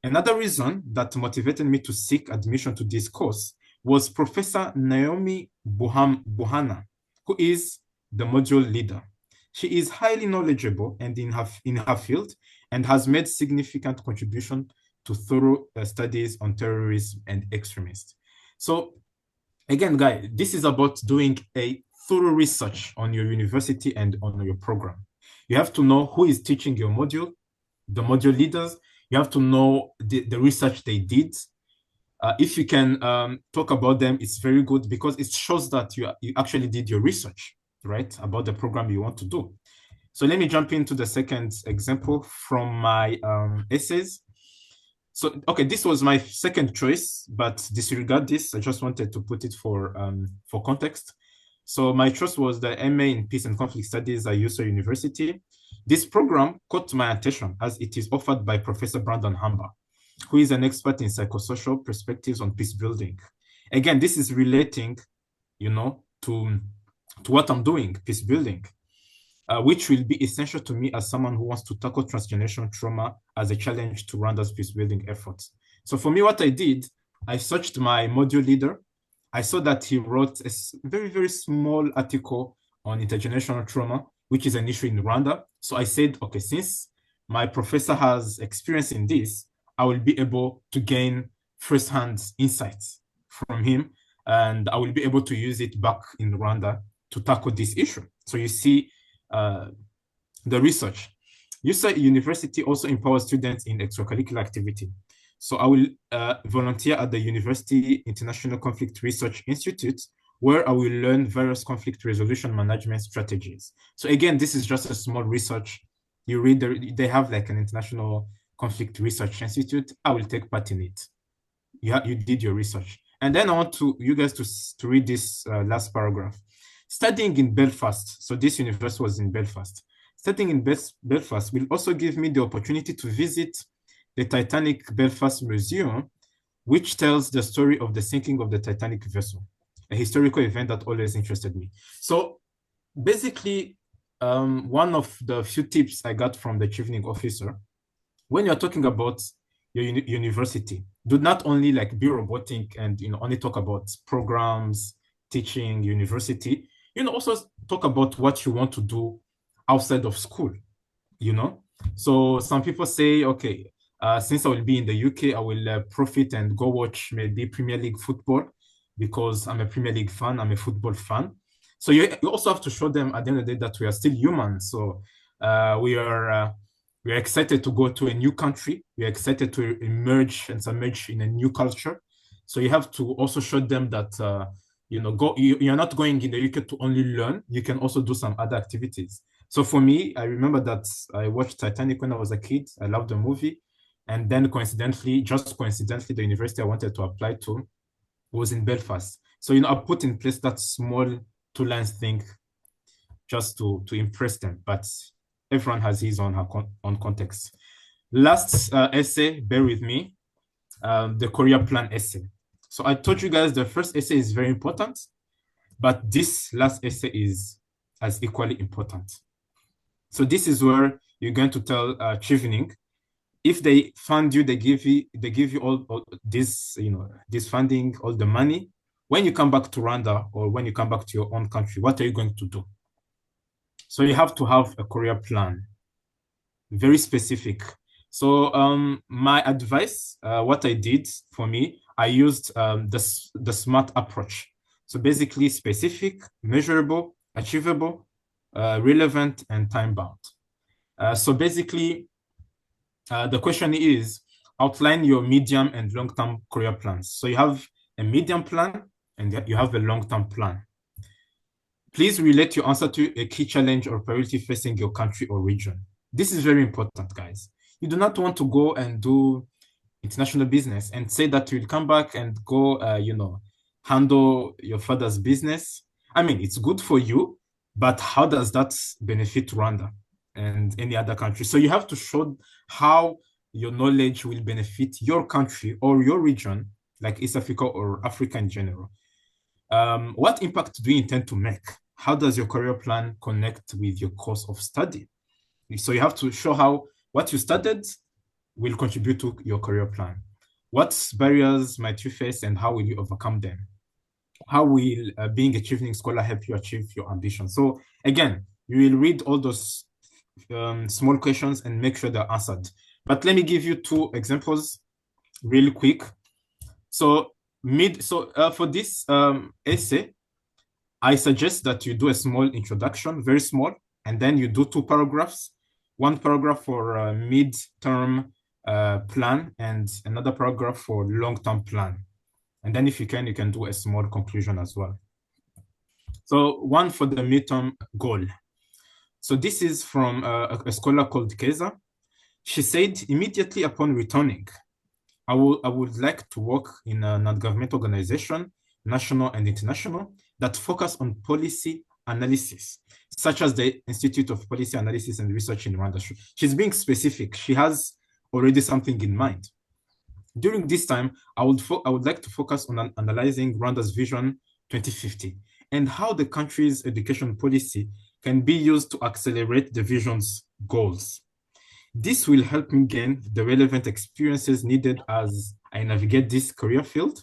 Another reason that motivated me to seek admission to this course was Professor Naomi Buhana, who is the module leader. She is highly knowledgeable and in her field and has made significant contribution to thorough studies on terrorism and extremists. So again, guys, this is about doing a thorough research on your university and on your program. You have to know who is teaching your module, the module leaders. You have to know the research they did. If you can talk about them, it's very good because it shows that you actually did your research, right, about the program you want to do. So let me jump into the second example from my essays. So, okay, this was my second choice, but disregard this. I just wanted to put it for context. So my choice was the MA in Peace and Conflict Studies at USO University. This program caught my attention as it is offered by Professor Brandon Hamba, who is an expert in psychosocial perspectives on peace building. Again, this is relating, to what I'm doing, peace building. Which will be essential to me as someone who wants to tackle transgenerational trauma as a challenge to Rwanda's peace-building efforts. So for me, what I did, I searched my module leader. I saw that he wrote a very, very small article on intergenerational trauma, which is an issue in Rwanda. So I said, okay, since my professor has experience in this, I will be able to gain first-hand insights from him, and I will be able to use it back in Rwanda to tackle this issue. So you see, the research. USA University also empowers students in extracurricular activity. So I will volunteer at the University International Conflict Research Institute, where I will learn various conflict resolution management strategies. So again, this is just a small research. You read, they have like an International Conflict Research Institute. I will take part in it. You did your research. And then I want you guys to read this last paragraph. Studying in Belfast, so this university was in Belfast. Studying in Belfast will also give me the opportunity to visit the Titanic Belfast Museum, which tells the story of the sinking of the Titanic vessel, a historical event that always interested me. So basically, one of the few tips I got from the Chevening officer, when you're talking about your university, do not only like be robotic and only talk about programs, teaching, university. Also talk about what you want to do outside of school, So some people say, okay, since I will be in the UK, I will profit and go watch maybe Premier League football because I'm a Premier League fan, I'm a football fan. So you also have to show them at the end of the day that we are still human. So we are excited to go to a new country. We are excited to emerge and submerge in a new culture. So you have to also show them that you're not going in the UK to only learn. You can also do some other activities. So for me, I remember that I watched Titanic when I was a kid. I loved the movie. And then just coincidentally, the university I wanted to apply to was in Belfast. So, I put in place that small two lines thing just to impress them. But everyone has his own context. Last essay, bear with me, the career plan essay. So I told you guys the first essay is very important, but this last essay is as equally important. So this is where you're going to tell Chevening, if they fund you, they give you all this, this funding, all the money. When you come back to Rwanda or when you come back to your own country, what are you going to do? So you have to have a career plan, very specific. So my advice, what I did for me, I used the SMART approach. So basically specific, measurable, achievable, relevant, and time-bound. So basically, the question is, outline your medium and long-term career plans. So you have a medium plan and you have a long-term plan. Please relate your answer to a key challenge or priority facing your country or region. This is very important, guys. You do not want to go and do international business and say that you'll come back and go, handle your father's business. I mean, it's good for you, but how does that benefit Rwanda and any other country? So you have to show how your knowledge will benefit your country or your region, like East Africa or Africa in general. What impact do you intend to make? How does your career plan connect with your course of study? So you have to show how what you studied will contribute to your career plan. What barriers might you face and how will you overcome them? How will being a Chevening Scholar help you achieve your ambition? So again, you will read all those small questions and make sure they're answered. But let me give you two examples really quick. So for this essay, I suggest that you do a small introduction, very small, and then you do 2 paragraphs. One paragraph for mid-term plan and another paragraph for long-term plan. And then if you can do a small conclusion as well. So one for the midterm goal. So this is from a scholar called Keza. She said, immediately upon returning, I would like to work in a non-government organization, national and international, that focus on policy analysis, such as the Institute of Policy Analysis and Research in Rwanda. She's being specific. She has already something in mind. During this time, I would like to focus on analyzing Rwanda's Vision 2050 and how the country's education policy can be used to accelerate the vision's goals. This will help me gain the relevant experiences needed as I navigate this career field.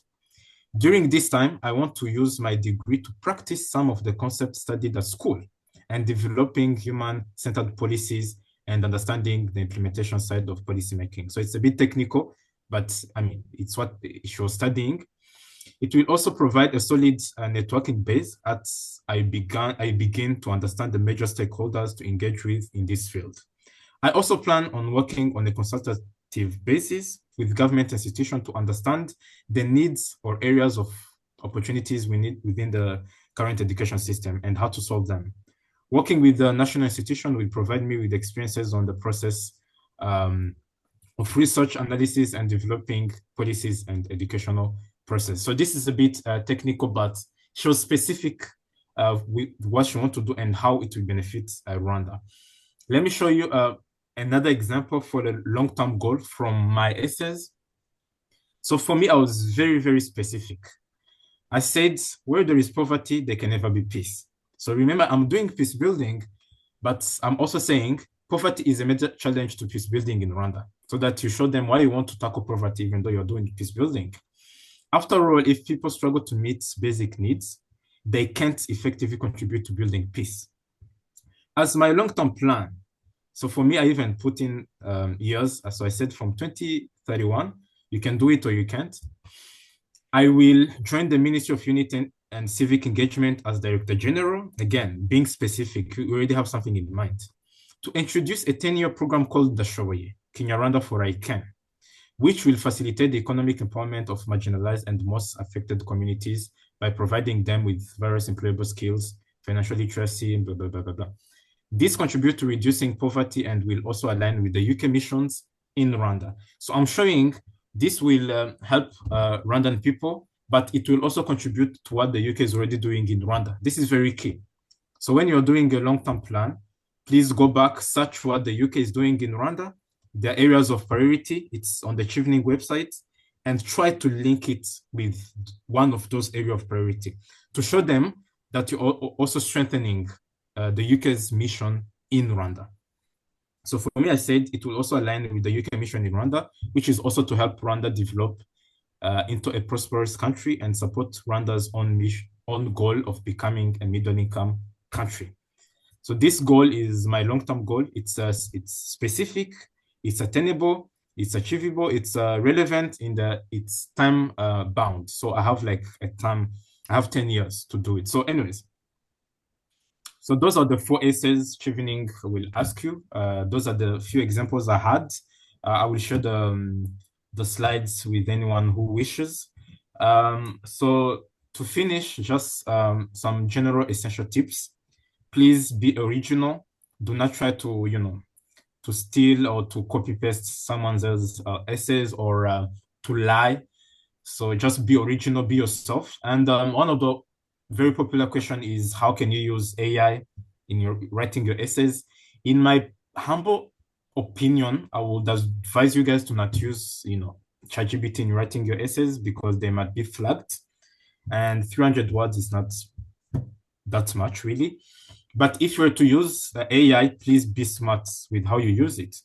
During this time, I want to use my degree to practice some of the concepts studied at school and developing human-centered policies and understanding the implementation side of policymaking. So it's a bit technical, but I mean, it's what she was studying. It will also provide a solid networking base as I begin to understand the major stakeholders to engage with in this field. I also plan on working on a consultative basis with government institutions to understand the needs or areas of opportunities we need within the current education system and how to solve them. Working with the national institution will provide me with experiences on the process of research analysis and developing policies and educational process. So this is a bit technical, but shows specific with what you want to do and how it will benefit Rwanda. Let me show you another example for the long-term goal from my essays. So for me, I was very, very specific. I said, where there is poverty, there can never be peace. So remember, I'm doing peace building, but I'm also saying poverty is a major challenge to peace building in Rwanda, so that you show them why you want to tackle poverty, even though you're doing peace building. After all, if people struggle to meet basic needs, they can't effectively contribute to building peace. As my long-term plan, so for me, I even put in years. So I said from 2031, you can do it or you can't. I will join the Ministry of Unity and Civic Engagement as Director General. Again, being specific, we already have something in mind. To introduce a 10-year program called the Shoboye, Kinyarwanda for I Can, which will facilitate the economic empowerment of marginalized and most affected communities by providing them with various employable skills, financial literacy, and blah, blah, blah, blah, blah. This contributes to reducing poverty and will also align with the UK missions in Rwanda. So I'm showing this will help Rwandan people, but it will also contribute to what the UK is already doing in Rwanda. This is very key. So when you're doing a long-term plan, please go back, search what the UK is doing in Rwanda, their areas of priority. It's on the Chevening website, and try to link it with one of those areas of priority to show them that you're also strengthening the UK's mission in Rwanda. So for me, I said it will also align with the UK mission in Rwanda, which is also to help Rwanda develop into a prosperous country and support Rwanda's own goal of becoming a middle-income country. So this goal is my long-term goal. It's specific, it's attainable, it's achievable, it's relevant it's time bound. So I have like I have 10 years to do it. So anyways, so those are the 4 essays Chevening will ask you. Those are the few examples I had. I will share the slides with anyone who wishes. So to finish, just some general essential tips. Please be original. Do not try to, to steal or to copy paste someone else's essays or to lie. So just be original, be yourself. And one of the very popular question is how can you use AI in your writing your essays? In my humble opinion, I would advise you guys to not use, ChatGPT in writing your essays because they might be flagged. And 300 words is not that much really. But if you were to use AI, please be smart with how you use it.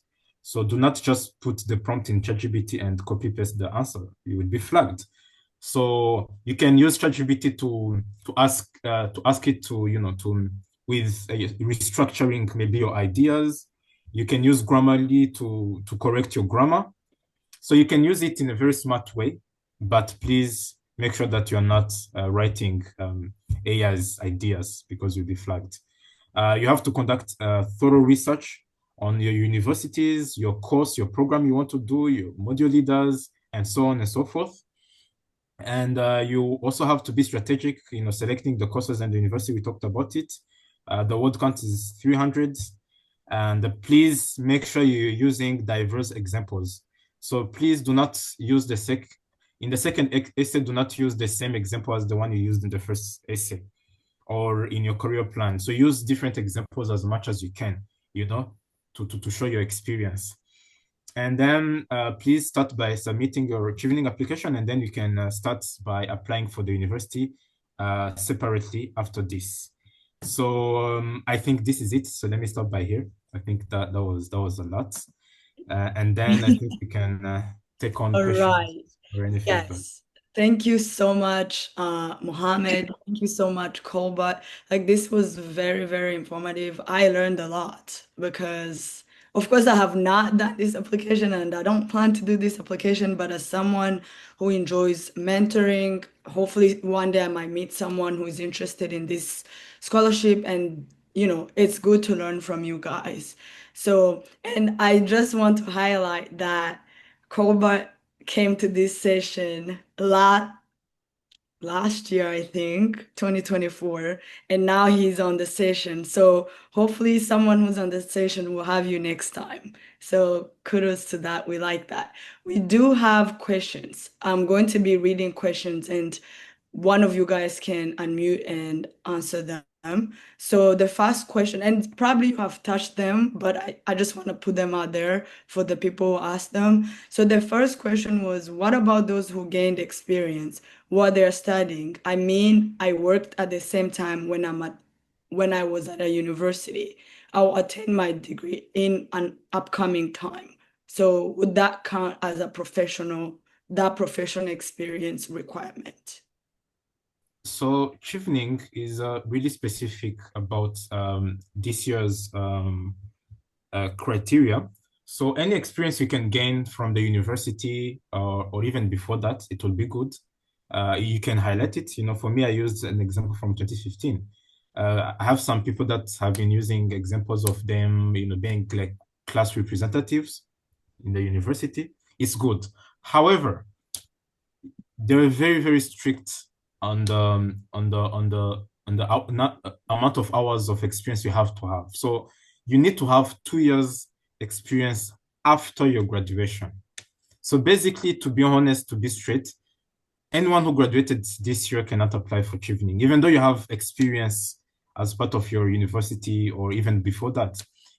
So do not just put the prompt in ChatGPT and copy paste the answer. You will be flagged. So you can use ChatGPT to ask it to with restructuring maybe your ideas. You can use Grammarly to correct your grammar. So you can use it in a very smart way, but please make sure that you're not writing AI's ideas because you'll be flagged. You have to conduct thorough research on your universities, your course, your program you want to do, your module leaders, and so on and so forth. And you also have to be strategic, selecting the courses and the university. We talked about it. The word count is 300. And please make sure you're using diverse examples. So please do not use in the second essay, do not use the same example as the one you used in the first essay or in your career plan. So use different examples as much as you can, to show your experience. And then please start by submitting your Chevening application, and then you can start by applying for the university separately after this. So I think this is it. So let me stop by here. I think that was a lot. And then I think we can take on All questions right. or any feedback. Yes. Thank you so much, Mohammed. Thank you so much, Colbert. Like this was very, very informative. I learned a lot because, of course, I have not done this application and I don't plan to do this application, but as someone who enjoys mentoring, hopefully one day I might meet someone who is interested in this scholarship and, it's good to learn from you guys. So, and I just want to highlight that Colbert came to this session last year, I think, 2024, and now he's on the session. So hopefully someone who's on the session will have you next time. So kudos to that. We like that. We do have questions. I'm going to be reading questions and one of you guys can unmute and answer them. So the first question, and probably you have touched them, but I just want to put them out there for the people who asked them. So the first question was, what about those who gained experience while they're studying? I mean, I worked at the same time when I was at a university. I'll attain my degree in an upcoming time. So would that count as that professional experience requirement? So Chevening is really specific about this year's criteria. So any experience you can gain from the university or even before that, it will be good. You can highlight it. For me, I used an example from 2015. I have some people that have been using examples of them, being like class representatives in the university. It's good. However, they're very, very strict on the amount of hours of experience you have to have. So you need to have 2 years experience after your graduation. So basically, to be honest, to be straight, anyone who graduated this year cannot apply for Chevening, even though you have experience as part of your university or even before that.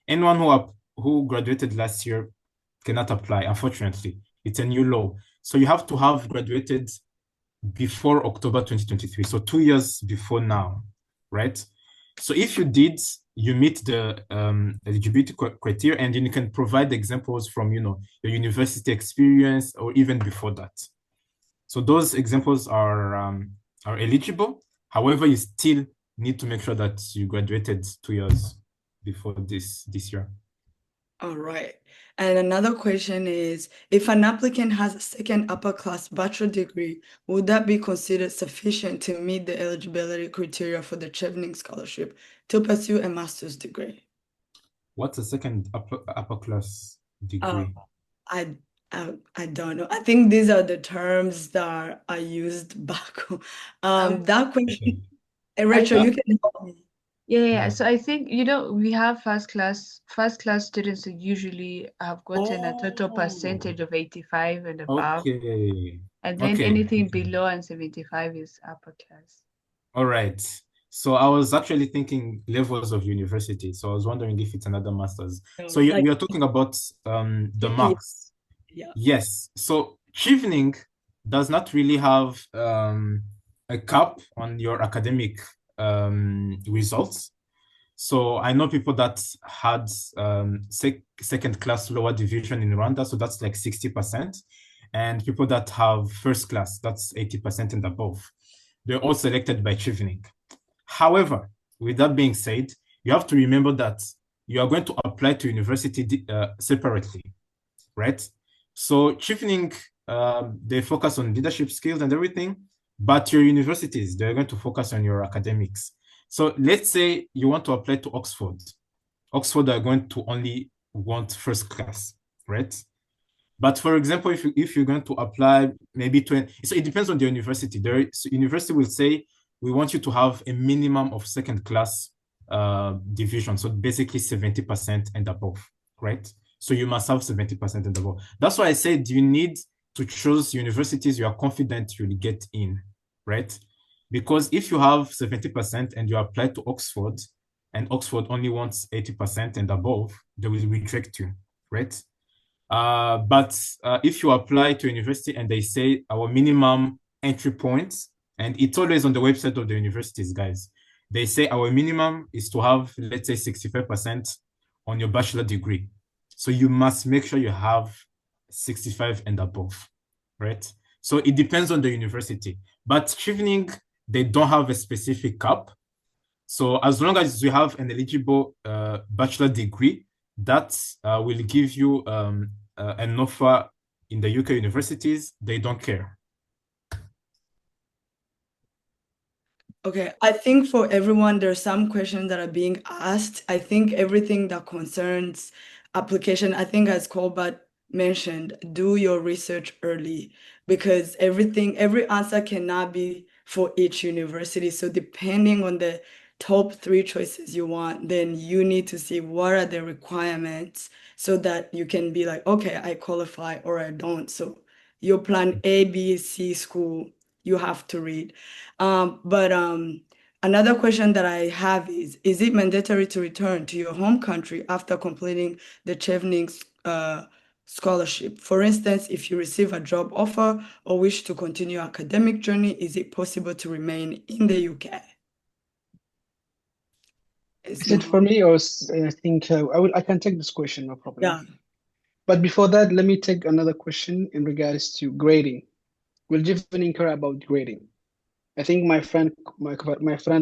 Anyone who graduated last year cannot apply, unfortunately. It's a new law. So you have to have graduated before October 2023, so 2 years before now, right? So if you did, you meet the eligibility criteria, and then you can provide examples from, your university experience or even before that. So those examples are eligible. However, you still need to make sure that you graduated 2 years before this year. All right. And another question is, if an applicant has a second upper class bachelor degree, would that be considered sufficient to meet the eligibility criteria for the Chevening Scholarship to pursue a master's degree? What's a second upper class degree? I I don't know. I think these are the terms that are used back home. That question, Okay. Rachel, you can help me. Yeah. So I think, we have first class students who usually have gotten a total Oh, percentage of 85 and above. Okay. And then Okay. anything below and 75 is upper class. All right. So I was actually thinking levels of university. So I was wondering if it's another master's. no, So like we are talking about the yeah, marks. yeah. Yes. So Chevening does not really have a cap on your academic results. So I know people that had second class lower division in Rwanda, so that's like 60%. And people that have first class, that's 80% and above. They're all selected by Chevening. However, with that being said, you have to remember that you are going to apply to university separately, right? So Chevening, they focus on leadership skills and everything, but your universities, they're going to focus on your academics. So let's say you want to apply to Oxford. Oxford are going to only want first class, right? But for example, if you're going to apply maybe 20, so it depends on the university. So university will say, we want you to have a minimum of second class division. So basically 70% and above, right? So you must have 70% and above. That's why I said you need to choose universities you are confident you'll get in, right? Because if you have 70% and you apply to Oxford and Oxford only wants 80% and above, they will reject you, right? But if you apply to university and they say our minimum entry points, and it's always on the website of the universities, guys, they say our minimum is to have, let's say, 65% on your bachelor degree. So you must make sure you have 65 and above, right? So it depends on the university. But Chevening, they don't have a specific cap. So as long as you have an eligible bachelor degree, that will give you an offer in the UK universities. They don't care. Okay, I think for everyone, there are some questions that are being asked. I think everything that concerns application, I think as Colbert mentioned, do your research early because every answer cannot be for each university. So depending on the top three choices you want, then you need to see what are the requirements so that you can be like, okay, I qualify or I don't. So your plan A, B, C school, you have to read. But another question that I have is it mandatory to return to your home country after completing the Chevening scholarship? For instance, if you receive a job offer or wish to continue your academic journey, is it possible to remain in the UK? Is it for me, or I think I can take this question, no problem. Yeah. But before that, let me take another question in regards to grading. Will Chevening care about grading? I think my friend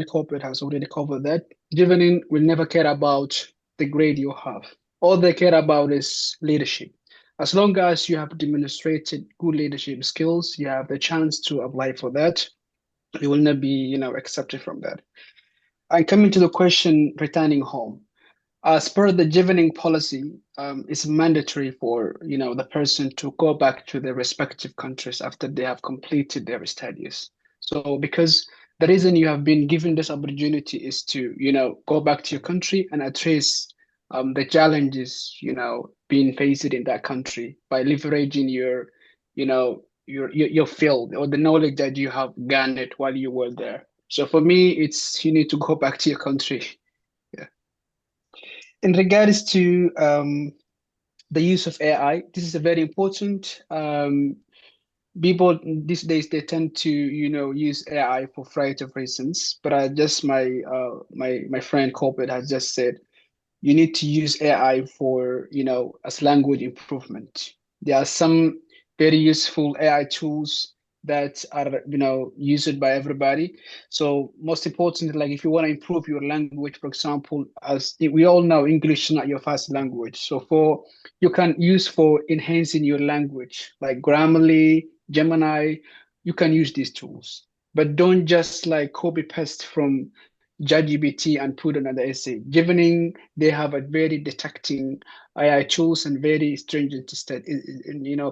Corporate has already covered that. Chevening will never care about the grade you have. All they care about is leadership. As long as you have demonstrated good leadership skills, you have the chance to apply for that. You will not be, accepted from that. And coming to the question, returning home. As per the Chevening policy, it's mandatory for the person to go back to their respective countries after they have completed their studies. So because the reason you have been given this opportunity is to go back to your country and address the challenges, being faced in that country by leveraging your field or the knowledge that you have garnered while you were there. So for me, it's you need to go back to your country. Yeah. In regards to the use of AI, this is a very important. People these days they tend to use AI for a variety of reasons. But just my friend Corbett has just said you need to use AI for, as language improvement. There are some very useful AI tools that are, used by everybody. So most importantly, like if you want to improve your language, for example, as we all know, English is not your first language. So you can use for enhancing your language, like Grammarly, Gemini, you can use these tools. But don't just like copy paste from ChatGPT and put another essay. Chevening, they have a very detecting AI tools and very stringent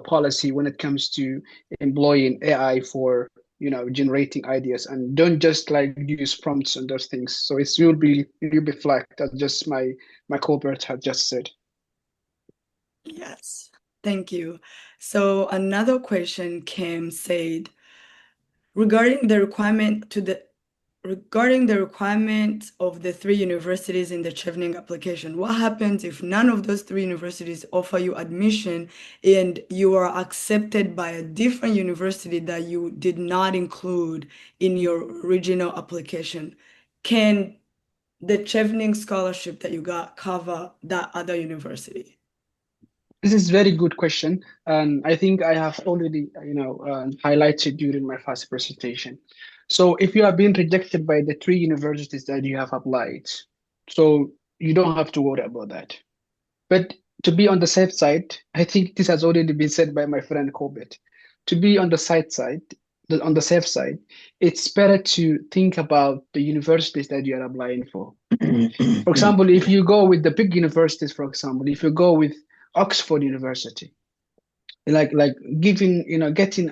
policy when it comes to employing AI for generating ideas, and don't just like use prompts and those things. So you'll be flagged. That's just my Colbert had just said. Yes, thank you. So another question came said regarding the requirement of the three universities in the Chevening application. What happens if none of those three universities offer you admission and you are accepted by a different university that you did not include in your original application? Can the Chevening scholarship that you got cover that other university? This is a very good question, and I think I have already, highlighted during my first presentation. So, if you have been rejected by the three universities that you have applied, so you don't have to worry about that. But to be on the safe side, I think this has already been said by my friend Corbett. To be on the on the safe side, it's better to think about the universities that you are applying for. For example, if you go with the big universities, for example, if you go with Oxford University, like getting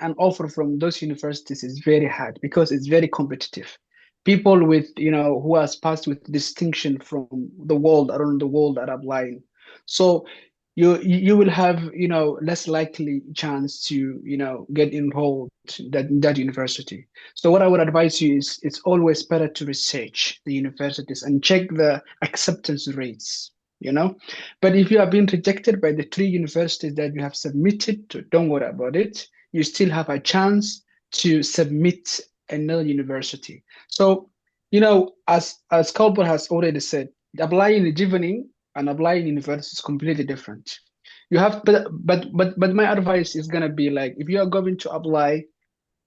an offer from those universities is very hard because it's very competitive. People with who has passed with distinction from the world around the world are applying. So you will have less likely chance to get enrolled that university. So what I would advise you is it's always better to research the universities and check the acceptance rates. But if you have been rejected by the three universities that you have submitted to, don't worry about it. You still have a chance to submit another university. So as Colbert has already said, applying in Chevening and applying in university is completely different. You have, but my advice is gonna be like if you are going to apply,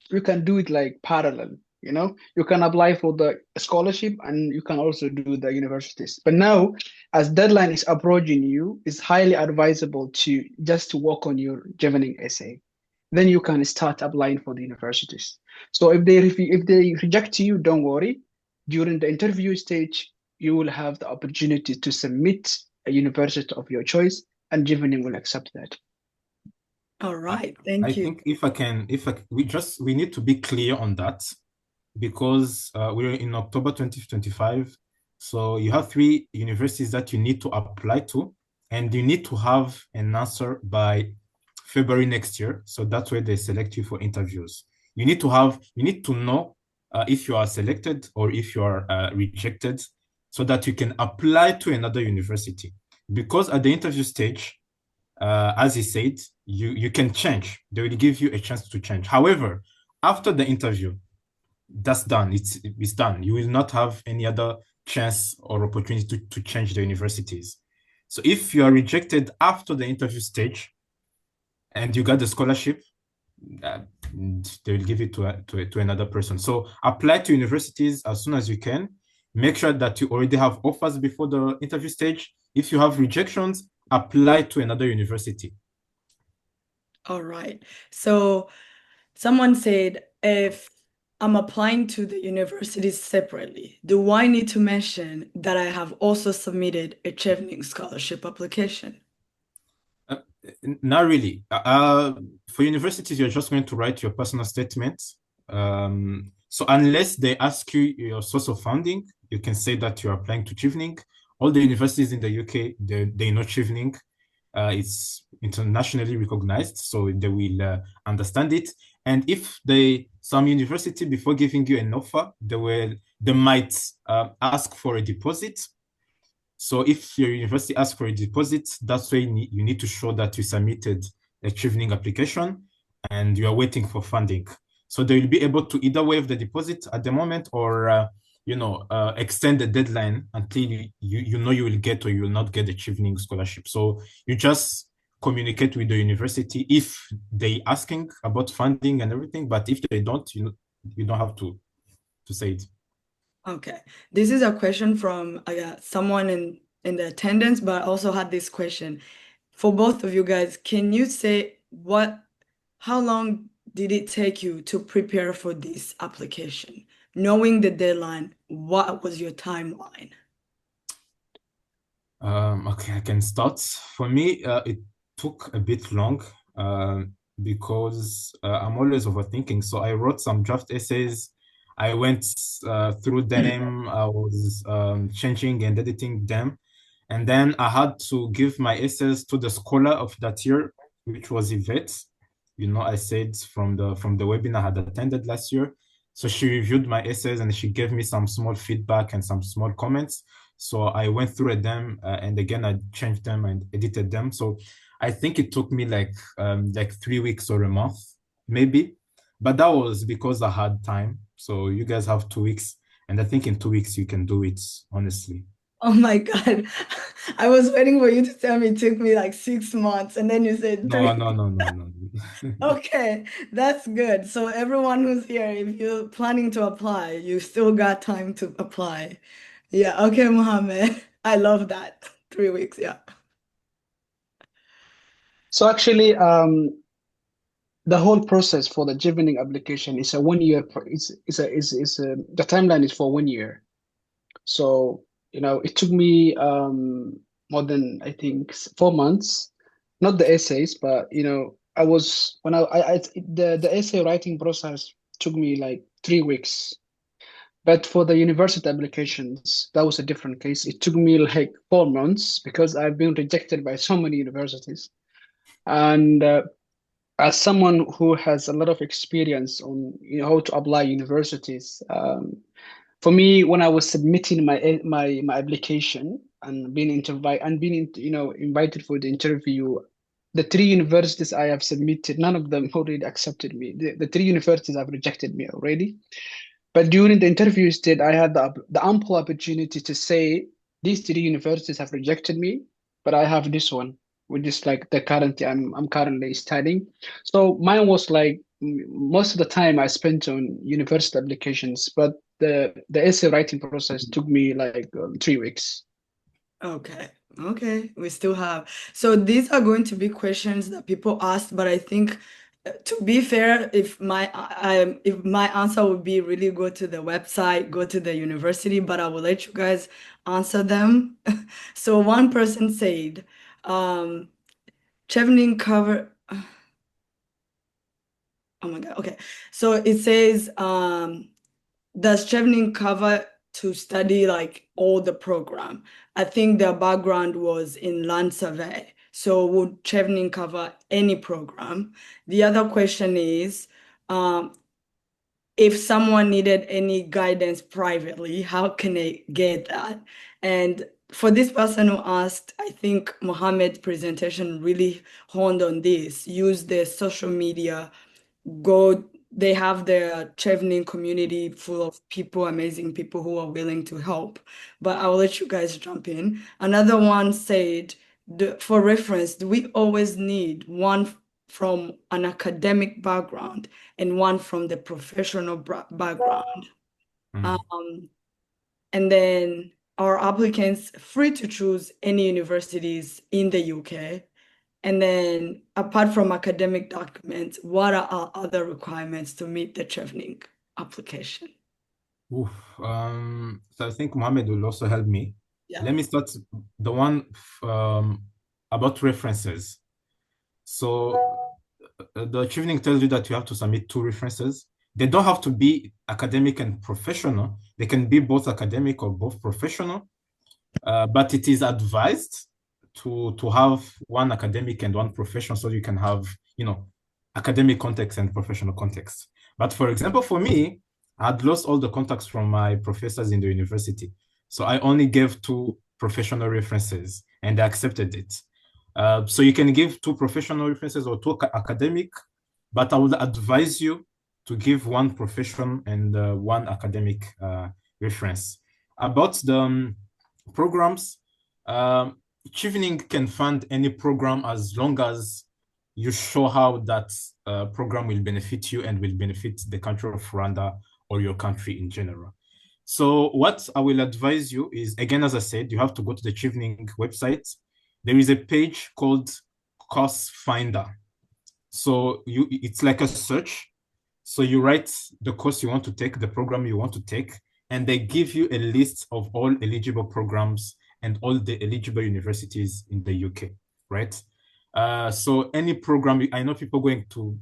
you can do it like parallel. You can apply for the scholarship and you can also do the universities. But now, as deadline is approaching you, it's highly advisable to just to work on your Chevening essay. Then you can start applying for the universities. So if they reject you, don't worry. During the interview stage, you will have the opportunity to submit a university of your choice, and Chevening will accept that. All right, I thank you. think we need to be clear on that because we're in October 2025. So you have three universities that you need to apply to, and you need to have an answer by February next year. So that's where they select you for interviews. You need to know if you are selected or if you are rejected so that you can apply to another university. Because at the interview stage, as he said, you can change. They will give you a chance to change. However, after the interview, that's done. It's done. You will not have any other chance or opportunity to change the universities. So if you are rejected after the interview stage and you got the scholarship, they will give it to another person. So apply to universities as soon as you can. Make sure that you already have offers before the interview stage. If you have rejections, apply to another university. All right. So someone said, if I'm applying to the universities separately, do I need to mention that I have also submitted a Chevening scholarship application? Not really. For universities, you're just going to write your personal statement. So unless they ask you your source of funding, you can say that you're applying to Chevening, all the universities in the UK, they know Chevening. It's internationally recognized, so they will understand it. And if some university, before giving you an offer, they might ask for a deposit. So if your university asks for a deposit, that's why you need to show that you submitted a Chevening application and you are waiting for funding. So they will be able to either waive the deposit at the moment or extend the deadline until you know you will get or you will not get a Chevening scholarship. So you just communicate with the university if they asking about funding and everything, but if they don't, you don't have to say it. Okay, this is a question from someone in the attendance, but I also had this question for both of you guys. Can you say how long did it take you to prepare for this application? Knowing the deadline, what was your timeline? Okay, I can start. For me, it took a bit long because I'm always overthinking. So I wrote some draft essays. I went through them. I was changing and editing them. And then I had to give my essays to the scholar of that year, which was Yvette. I said from the webinar I had attended last year. So she reviewed my essays and she gave me some small feedback and some small comments. So I went through them and again I changed them and edited them. So I think it took me like 3 weeks or a month, maybe. But that was because I had time. So you guys have 2 weeks, and I think in 2 weeks you can do it, honestly. Oh my God. I was waiting for you to tell me it took me like 6 months, and then you said No, 3. no, no, no, no. Okay, that's good. So everyone who's here, if you're planning to apply, you still got time to apply. Yeah, okay, Mohammed. I love that. 3 weeks, yeah. So actually, the whole process for the Chevening application is a 1 year. The timeline is for 1 year. So it took me more than I think 4 months, not the essays, but I was when I the essay writing process took me like 3 weeks. But for the university applications, that was a different case. It took me like 4 months because I've been rejected by so many universities. And as someone who has a lot of experience on how to apply universities, for me, when I was submitting my application and invited for the interview, the 3 universities I have submitted, none of them already accepted me. The 3 universities have rejected me already. But during the interview stage, I had the ample opportunity to say these 3 universities have rejected me, but I have this one, which is like the current I'm currently studying. So mine was like most of the time I spent on university applications, but the essay writing process took me like 3 weeks. Okay. Okay. We still have. So these are going to be questions that people asked, but I think to be fair, if my answer would be really go to the website, go to the university, but I will let you guys answer them. So one person said, Chevening cover. Oh my God. Okay. So it says, does Chevening cover to study like all the program? I think their background was in land survey. So would Chevening cover any program? The other question is, if someone needed any guidance privately, how can they get that? And for this person who asked, I think Mohammed's presentation really honed on this. Use the social media, they have their Chevening community full of people, amazing people who are willing to help. But I'll let you guys jump in. Another one said, for reference, do we always need one from an academic background and one from the professional background? Mm. And then are applicants free to choose any universities in the UK? And then apart from academic documents, what are our other requirements to meet the Chevening application? Oof. So I think Mohammed will also help me. Yeah. Let me start the one about references. So the Chevening tells you that you have to submit 2 references. They don't have to be academic and professional. They can be both academic or both professional. but it is advised to have one academic and one professional, so you can have, academic context and professional context. But for example, for me, I had lost all the contacts from my professors in the university. So I only gave two professional references and they accepted it. So you can give two professional references or two academic, but I would advise you to give one professional and one academic reference. About the programs, Chevening can fund any program as long as you show how that program will benefit you and will benefit the country of Rwanda or your country in general. So what I will advise you is, again, as I said, you have to go to the Chevening website. There is a page called Course Finder. So it's like a search. So you write the course you want to take, the program you want to take, and they give you a list of all eligible programs and all the eligible universities in the UK, right? So any program, I know people going to,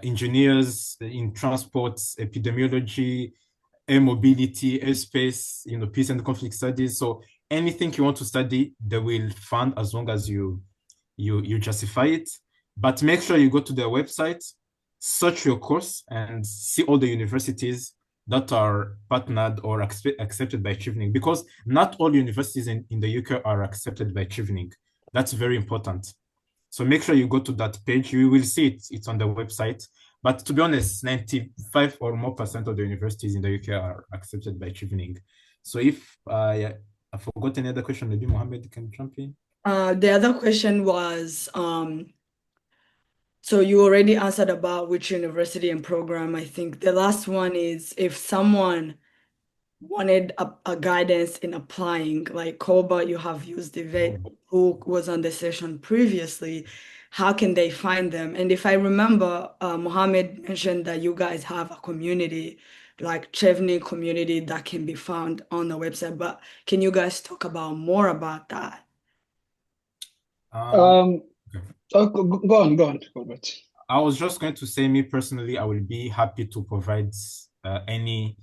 engineers in transport, epidemiology, air mobility, airspace, peace and conflict studies. So anything you want to study, they will fund as long as you justify it. But make sure you go to their website, search your course, and see all the universities that are partnered or accepted by Chevening, because not all universities in the UK are accepted by Chevening. That's very important. So make sure you go to that page. You will see it. It's on the website. But to be honest, 95 or more percent of the universities in the UK are accepted by Chevening. So if I forgot any other question, maybe Mohammed can jump in. The other question was, so you already answered about which university and program. I think the last one is if someone wanted a guidance in applying, like Koba, you have used Yvette, who was on the session previously, how can they find them? And if I remember, Mohammed mentioned that you guys have a community, like Chevening community that can be found on the website, but can you guys talk about more about that? Oh, go on, Robert. I was just going to say, me personally, I will be happy to provide any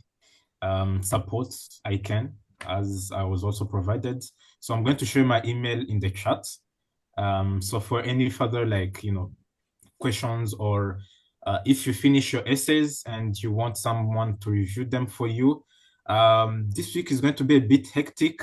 support I can, as I was also provided. So I'm going to share my email in the chat. So for any further, questions, or if you finish your essays and you want someone to review them for you, this week is going to be a bit hectic,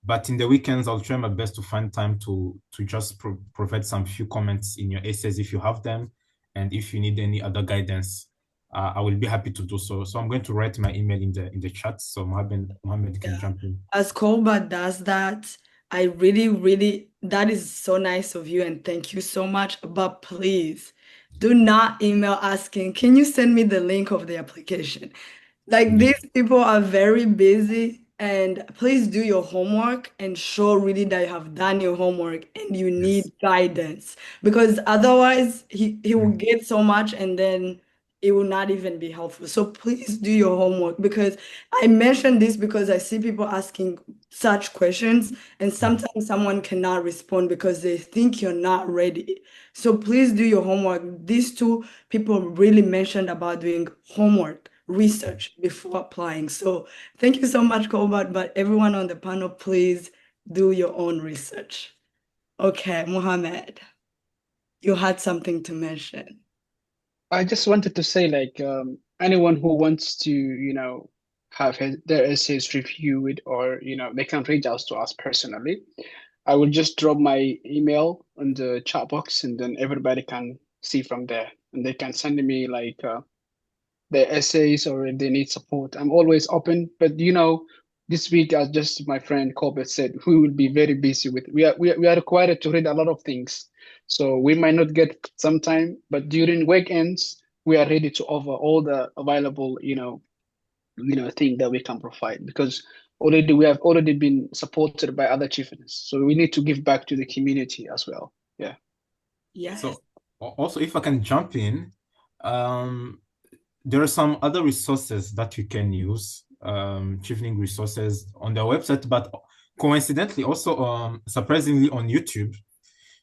but in the weekends, I'll try my best to find time to just provide some few comments in your essays if you have them. And if you need any other guidance, I will be happy to do so. So I'm going to write my email in the chat, so Mohammed can jump in. As Koba does that, I really, that is so nice of you and thank you so much. But please do not email asking, can you send me the link of the application? Like these people are very busy, and please do your homework and show really that you have done your homework and you need guidance, because otherwise he will get so much and then it will not even be helpful. So please do your homework, because I mentioned this because I see people asking such questions and sometimes someone cannot respond because they think you're not ready. So please do your homework. These two people really mentioned about doing homework, research before applying. So thank you so much, Colbert, but everyone on the panel, please do your own research. Okay, Mohammed, you had something to mention. I just wanted to say, anyone who wants to, have their essays reviewed, or, they can reach out to us personally. I will just drop my email on the chat box, and then everybody can see from there. And they can send me their essays, or if they need support. I'm always open. But this week, as just my friend Colbert said, we will be very busy with. We are required to read a lot of things, so we might not get some time. But during weekends, we are ready to offer all the available thing that we can provide, because we have already been supported by other chieftains. So we need to give back to the community as well. Yeah. Yes. So also, if I can jump in, there are some other resources that you can use, Chevening resources on their website, but coincidentally also surprisingly on YouTube.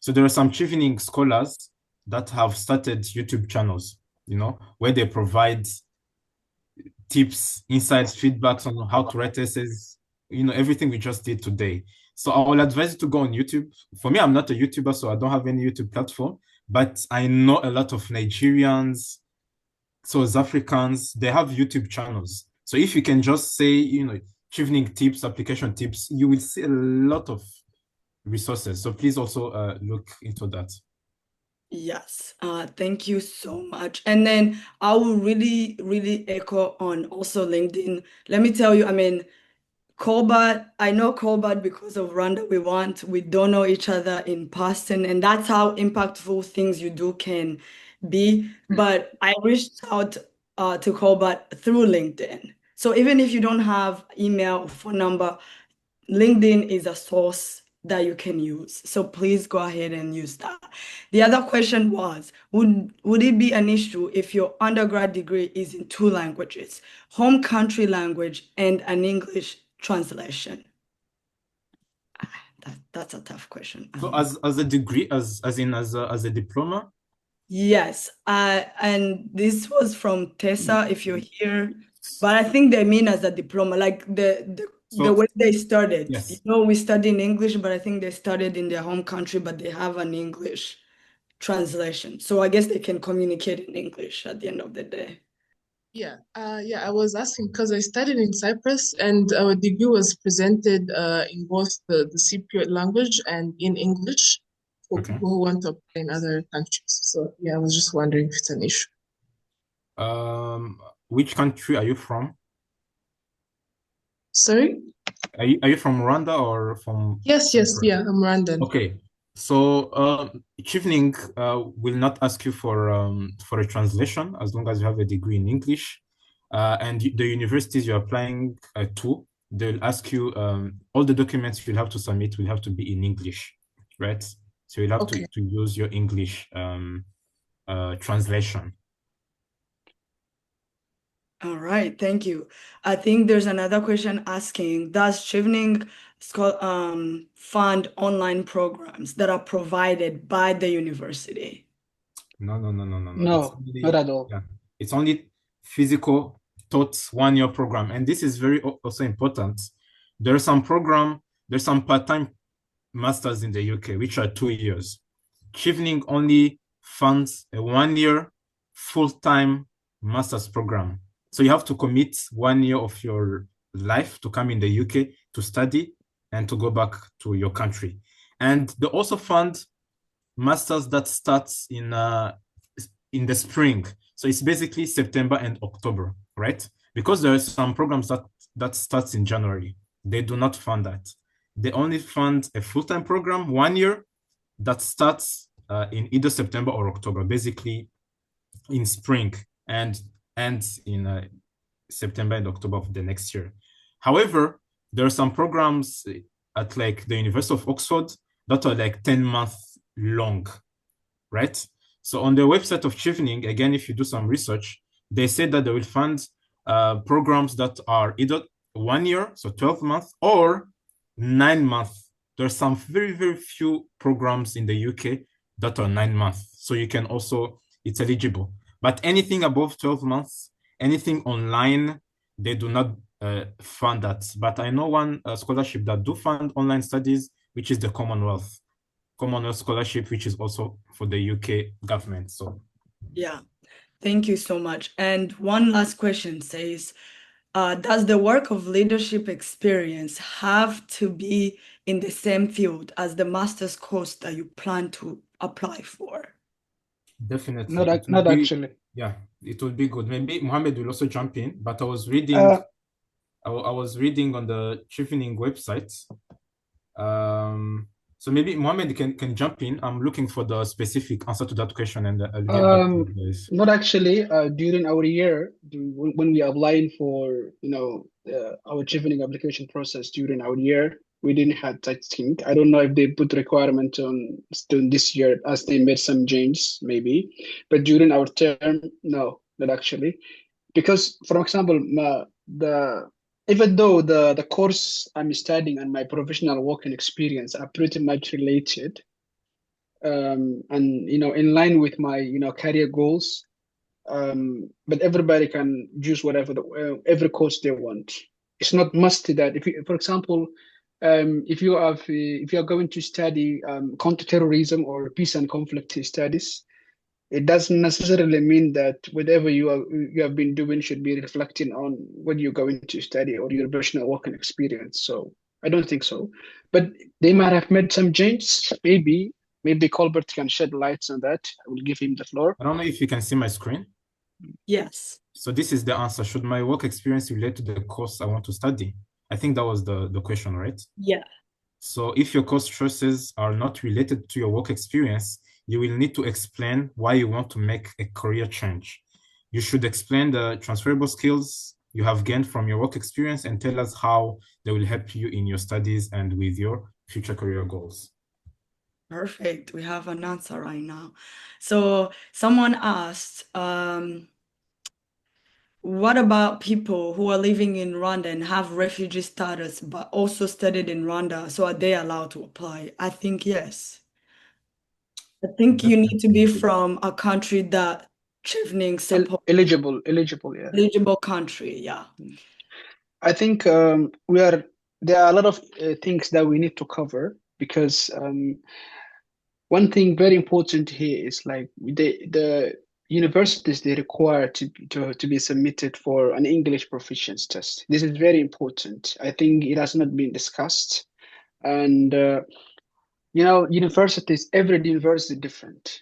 So there are some Chevening scholars that have started YouTube channels, where they provide tips, insights, feedbacks on how to write essays. everything we just did today. So I will advise you to go on YouTube. For me, I'm not a YouTuber, so I don't have any YouTube platform, but I know a lot of Nigerians, South Africans, they have YouTube channels. So if you can just say, Chevening tips, application tips, you will see a lot of resources. So please also look into that. Yes, thank you so much. And then I will really, really echo on also LinkedIn. Let me tell you, I mean, Colbert, I know Colbert because of Rwanda We Want. We don't know each other in person, and that's how impactful things you do can be. But I reached out to Colbert through LinkedIn. So even if you don't have email or phone number, LinkedIn is a source that you can use. So please go ahead and use that. The other question was, would it be an issue if your undergrad degree is in two languages, home country language and an English translation? That's a tough question. So as a degree, as a diploma? Yes, and this was from Tessa, if you're here, but I think they mean as a diploma, like the way they started. Yes. We study in English, but I think they started in their home country, but they have an English translation. So I guess they can communicate in English at the end of the day. Yeah, I was asking because I studied in Cyprus and our degree was presented in both the Cypriot language and in English for Okay. people who want to apply in other countries. So yeah, I was just wondering if it's an issue. Which country are you from? Sorry? Are you from Rwanda or from Yes, Cyprus? yeah, I'm Rwandan. Okay. So Chevening will not ask you for a translation as long as you have a degree in English. And the universities you're applying to, they'll ask you all the documents you'll have to submit will have to be in English, right? So you'll have Okay. to use your English translation. All right, thank you. I think there's another question asking, does Chevening fund online programs that are provided by the university? No. No, not at all. Yeah, it's only physical taught 1 year program, and this is very also important. There's some part-time masters in the UK which are 2 years. Chevening only funds a 1 year full-time master's program. So you have to commit 1 year of your life to come in the UK to study and to go back to your country. And they also fund masters that starts in the spring. So it's basically September and October, right? Because there are some programs that starts in January. They do not fund that. They only fund a full-time program 1 year that starts in either September or October, basically in spring and in September and October of the next year. However, there are some programs at like the University of Oxford that are like 10 months long, right? So on the website of Chevening, again, if you do some research, they say that they will fund programs that are either 1 year, so 12 months, or 9 months. There's some very, very few programs in the UK that are 9 months. So you can also, it's eligible. But anything above 12 months, anything online, they do not fund that. But I know one scholarship that do fund online studies, which is the Commonwealth Scholarship, which is also for the UK government. So yeah, thank you so much. And one last question says, does the work of leadership experience have to be in the same field as the master's course that you plan to apply for? definitely. Not actually. Yeah, it will be good. Maybe Mohammed will also jump in, but I was reading on the Chevening website. So maybe Mohammed can jump in. I'm looking for the specific answer to that question, and I'll get back to you guys. Not actually. During our year, when we applied for our Chevening application process during our year, we didn't have such thing. I don't know if they put requirement on student this year as they made some changes, maybe. But during our term, no, not actually. Because, for example, even though the course I'm studying and my professional working experience are pretty much related, and in line with my career goals, but everybody can choose whatever every course they want. it's not must that if you, for example, if you are going to study counterterrorism or peace and conflict studies, it doesn't necessarily mean that whatever you have been doing should be reflecting on what you're going to study or your professional working experience. So I don't think so. But they might have made some changes. Maybe Colbert can shed lights on that. I will give him the floor. I don't know if you can see my screen. Yes. So this is the answer. Should my work experience relate to the course I want to study? I think that was the question, right? Yeah. So if your course choices are not related to your work experience, you will need to explain why you want to make a career change. You should explain the transferable skills you have gained from your work experience and tell us how they will help you in your studies and with your future career goals. Perfect. We have an answer right now. So someone asked, what about people who are living in Rwanda and have refugee status but also studied in Rwanda? So are they allowed to apply? I think yes. I think you need to be from a country that Chevening support Eligible, yeah. eligible country, yeah. I think there are a lot of things that we need to cover because one thing very important here is like the universities they require to be submitted for an English proficiency test. This is very important. I think it has not been discussed, and universities, every university is different.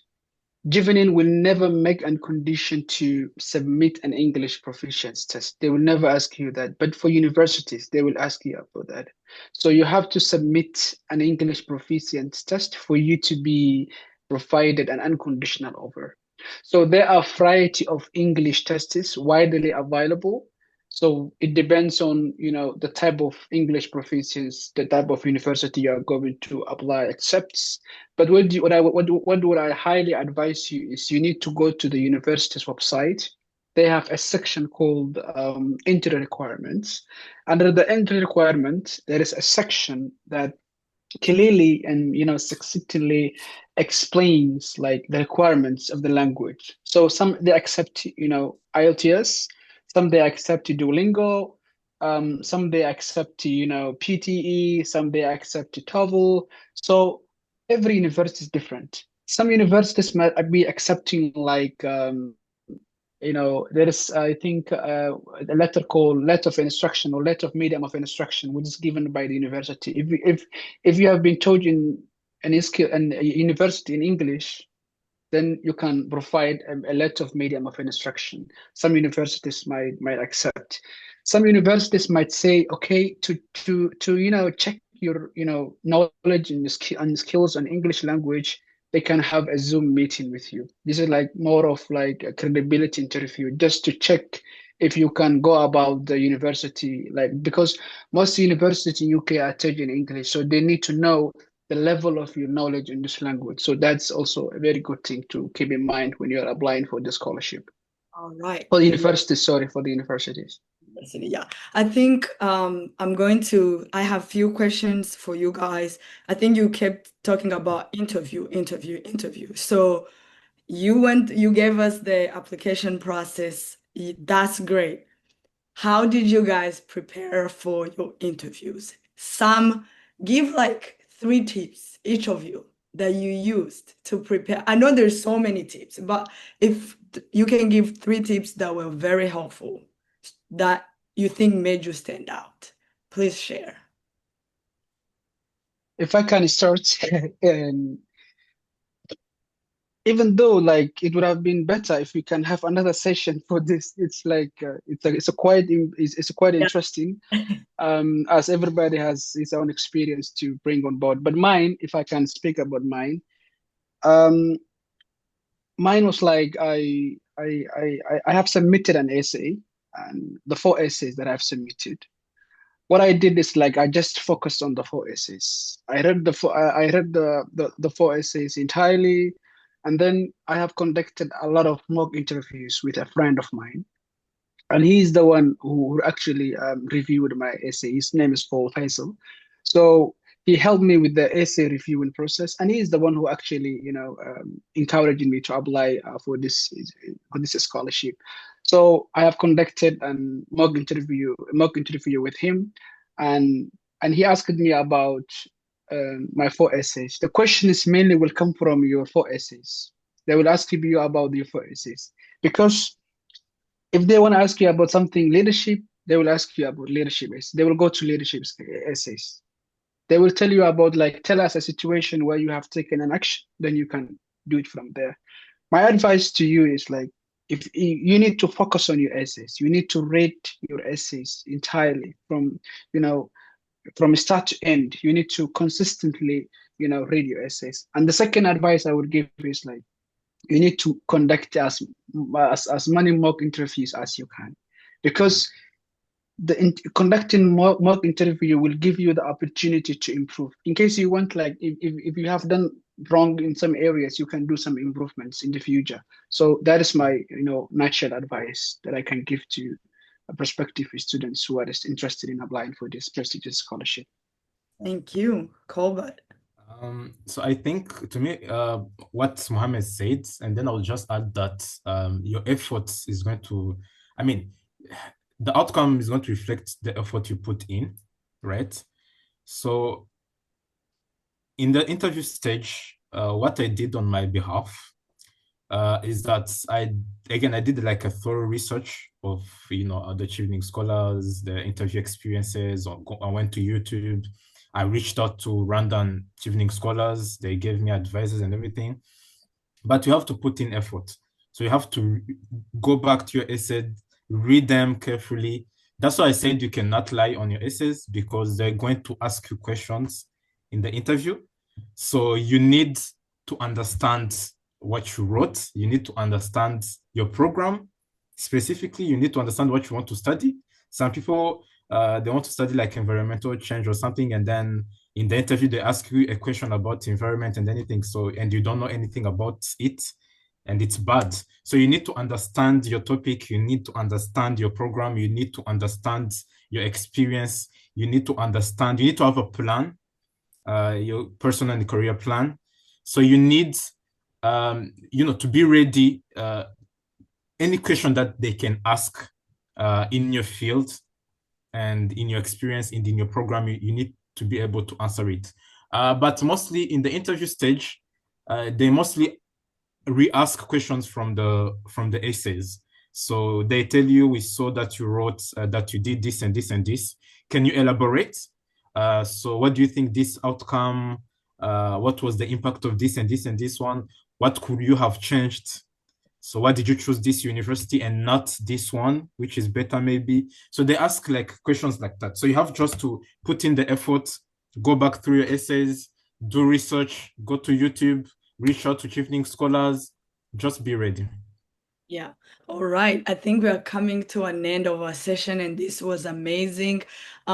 Chevening will never make a condition to submit an English proficiency test. They will never ask you that. But for universities, they will ask you about that. So you have to submit an English proficiency test for you to be provided an unconditional offer. So there are a variety of English tests widely available. So it depends on, the type of English proficiency, the type of university you are going to apply accepts. But what would I highly advise you is you need to go to the university's website. They have a section called entry requirements. Under the entry requirements, there is a section that clearly and succinctly explains like the requirements of the language. So some they accept IELTS, some they accept Duolingo, some they accept PTE, some they accept TOEFL. So every university is different. Some universities might be accepting like there is, I think, a letter called letter of instruction or letter of medium of instruction, which is given by the university. If you have been taught in a university in English, then you can provide a letter of medium of instruction. Some universities might accept. Some universities might say, okay, to check your knowledge and skills on English language, they can have a Zoom meeting with you. This is like more of like a credibility interview, just to check if you can go about the university, like because most universities in UK are teaching English, so they need to know the level of your knowledge in this language. So that's also a very good thing to keep in mind when you're applying for the scholarship. All right. For the universities, sorry, for the universities. Yeah, I think I have few questions for you guys. I think you kept talking about interview. So you gave us the application process. That's great. How did you guys prepare for your interviews? Give like 3 tips, each of you, that you used to prepare. I know there's so many tips, but if you can give 3 tips that were very helpful, that you think made you stand out, please share. If I can start, and even though like it would have been better if we can have another session for this, it's like it's quite interesting. As everybody has his own experience to bring on board. But mine, if I can speak about mine, mine was like I have submitted an essay, and the 4 essays that I've submitted. What I did is like I just focused on the 4 essays. I read the 4 essays entirely, and then I have conducted a lot of mock interviews with a friend of mine, and he's the one who actually reviewed my essay. His name is Paul Faisal. So he helped me with the essay reviewing process, and he's the one who actually, encouraged me to apply for this scholarship. So I have conducted a mock interview with him, and he asked me about my 4 essays. The questions mainly will come from your 4 essays. They will ask you about your 4 essays, because if they want to ask you about something leadership, they will ask you about leadership essays. They will go to leadership essays. They will tell you about, like, tell us a situation where you have taken an action, then you can do it from there. My advice to you is, like, if you need to focus on your essays, you need to rate your essays entirely from start to end. You need to consistently, read your essays. And the second advice I would give is, like, you need to conduct as many mock interviews as you can, because conducting mock interview will give you the opportunity to improve. In case you want, like, if you have done wrong in some areas, you can do some improvements in the future. So that is my, natural advice that I can give to prospective students who are just interested in applying for this prestigious scholarship. Thank you, Colbert. So I think, to me, what Mohammed said, and then I'll just add that your efforts is going to, I mean, the outcome is going to reflect the effort you put in, right? So in the interview stage, what I did on my behalf is that I did like a thorough research of, the Chevening Scholars, the interview experiences. I went to YouTube. I reached out to random Chevening Scholars. They gave me advices and everything. But you have to put in effort. So you have to go back to your essay, read them carefully. That's why I said you cannot lie on your essays, because they're going to ask you questions in the interview. So you need to understand what you wrote. You need to understand your program. Specifically, you need to understand what you want to study. Some people, they want to study like environmental change or something, and then in the interview, they ask you a question about environment and anything. So, and you don't know anything about it, and it's bad. So you need to understand your topic. You need to understand your program. You need to understand your experience. You need to have a plan, your personal and career plan. So you need, to be ready. Any question that they can ask in your field and in your experience and in your program, you need to be able to answer it. But mostly in the interview stage, they mostly re-ask questions from the essays. So they tell you, we saw that you wrote that you did this and this and this. Can you elaborate? So what do you think this outcome? What was the impact of this and this and this one? What could you have changed? So why did you choose this university and not this one, which is better maybe? So they ask like questions like that. So you have just to put in the effort, go back through your essays, do research, go to YouTube, reach out to Chevening Scholars, just be ready. Yeah. All right. I think we are coming to an end of our session, and this was amazing.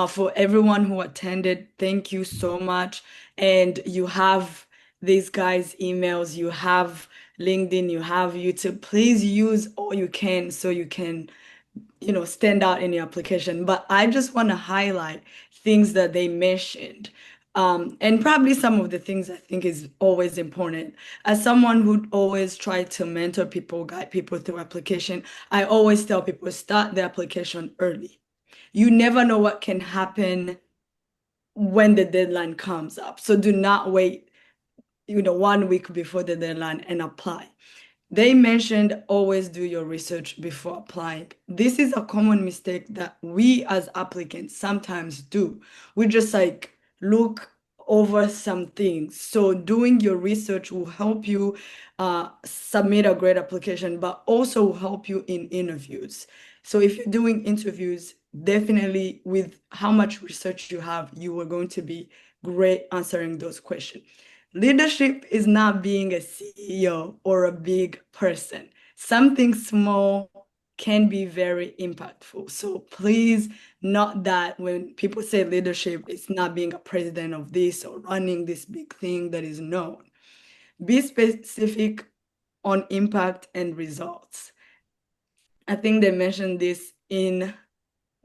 For everyone who attended, thank you so much. And you have these guys' emails, you have LinkedIn, you have YouTube. Please use all you can so you can, stand out in your application. But I just want to highlight things that they mentioned. And probably some of the things I think is always important. As someone who always try to mentor people, guide people through application, I always tell people start the application early. You never know what can happen when the deadline comes up. So do not wait, 1 week before the deadline and apply. They mentioned always do your research before applying. This is a common mistake that we as applicants sometimes do. We just like look over some things. So doing your research will help you submit a great application, but also will help you in interviews. So if you're doing interviews, definitely with how much research you have, you are going to be great answering those questions. Leadership is not being a CEO or a big person. Something small can be very impactful. So please, not that when people say leadership, it's not being a president of this or running this big thing that is known. Be specific on impact and results. I think they mentioned this in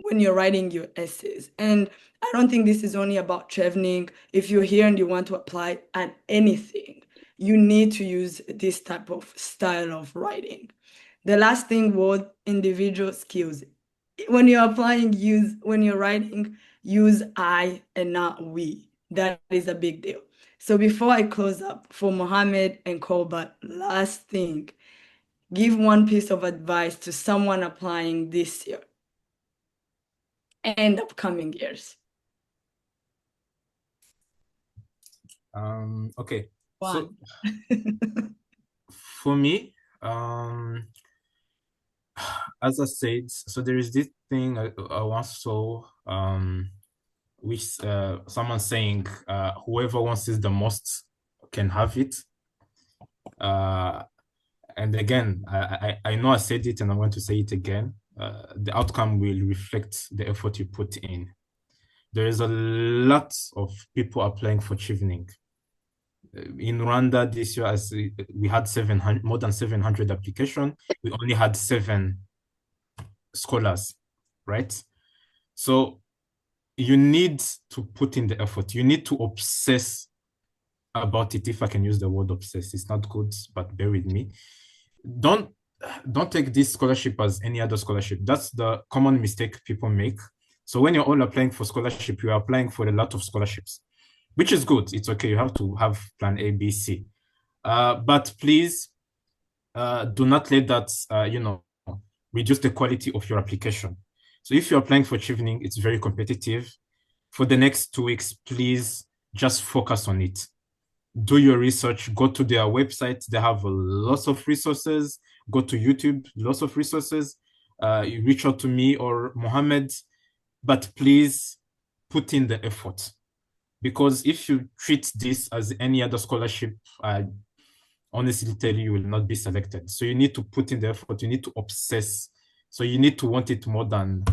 when you're writing your essays. And I don't think this is only about Chevening. If you're here and you want to apply at anything, you need to use this type of style of writing. The last thing was individual skills. When you're writing, use I and not we. That is a big deal. So before I close up, for Mohammed and Colbert, last thing, give one piece of advice to someone applying this year and upcoming years. Okay. One. So for me, as I said, so there is this thing I once saw, which someone saying, whoever wants it the most can have it. And again, I know I said it and I'm going to say it again. The outcome will reflect the effort you put in. There is a lot of people applying for Chevening. In Rwanda this year, as we had more than 700 applications, we only had 7 scholars, right? So you need to put in the effort. You need to obsess about it. If I can use the word obsess, it's not good, but bear with me. Don't take this scholarship as any other scholarship. That's the common mistake people make. So when you're all applying for scholarship, you're applying for a lot of scholarships, which is good. It's okay. You have to have plan A, B, C. But please do not let that, reduce the quality of your application. So if you're applying for Chevening, it's very competitive. For the next 2 weeks, please just focus on it. Do your research, go to their website. They have lots of resources. Go to YouTube, lots of resources. You reach out to me or Mohammed, but please put in the effort. Because if you treat this as any other scholarship, honestly tell you will not be selected. So you need to put in the effort, you need to obsess. So you need to want it more than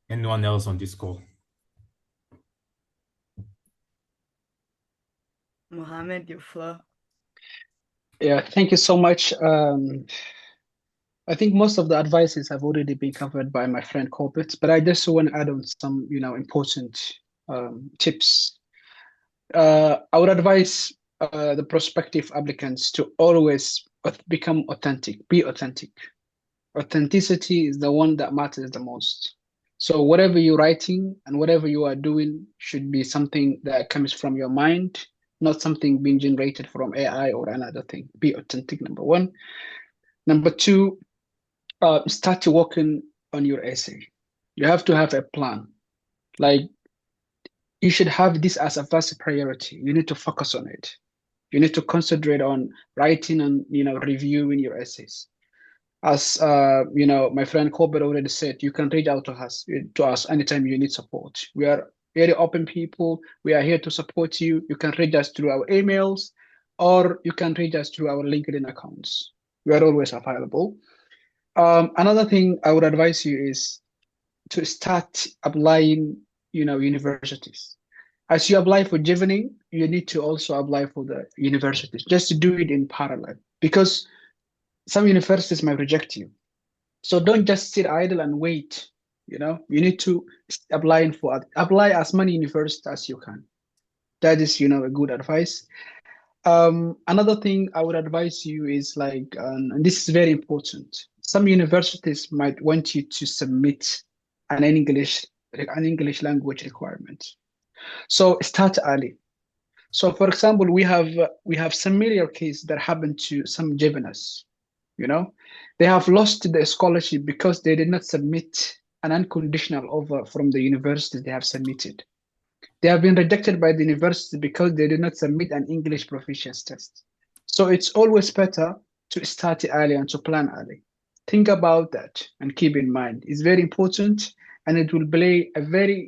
anyone else on this call. Mohammed, your floor. Yeah, thank you so much. I think most of the advices have already been covered by my friend Corbett, but I just want to add on some, important tips. I would advise the prospective applicants to always become authentic, be authentic. Authenticity is the one that matters the most. So whatever you're writing and whatever you are doing should be something that comes from your mind, not something being generated from AI or another thing. Be authentic, number one. Number two, start working on your essay. You have to have a plan. Like, you should have this as a first priority. You need to focus on it. You need to concentrate on writing and reviewing your essays. As my friend Colbert already said, you can reach out to us anytime you need support. We are very open people. We are here to support you. You can reach us through our emails, or you can reach us through our LinkedIn accounts. We are always available. Another thing I would advise you is to start applying, universities. As you apply for Chevening, you need to also apply for the universities, just to do it in parallel, because some universities might reject you. So don't just sit idle and wait. You need to apply as many universities as you can. That is, a good advice. Another thing I would advise you is and this is very important. Some universities might want you to submit an English language requirement. So start early. So, for example, we have similar case that happened to some Cheveners. They have lost the scholarship because they did not submit an unconditional offer from the university they have submitted. They have been rejected by the university because they did not submit an English proficiency test. So it's always better to start early and to plan early. Think about that and keep in mind. It's very important, and it will play a very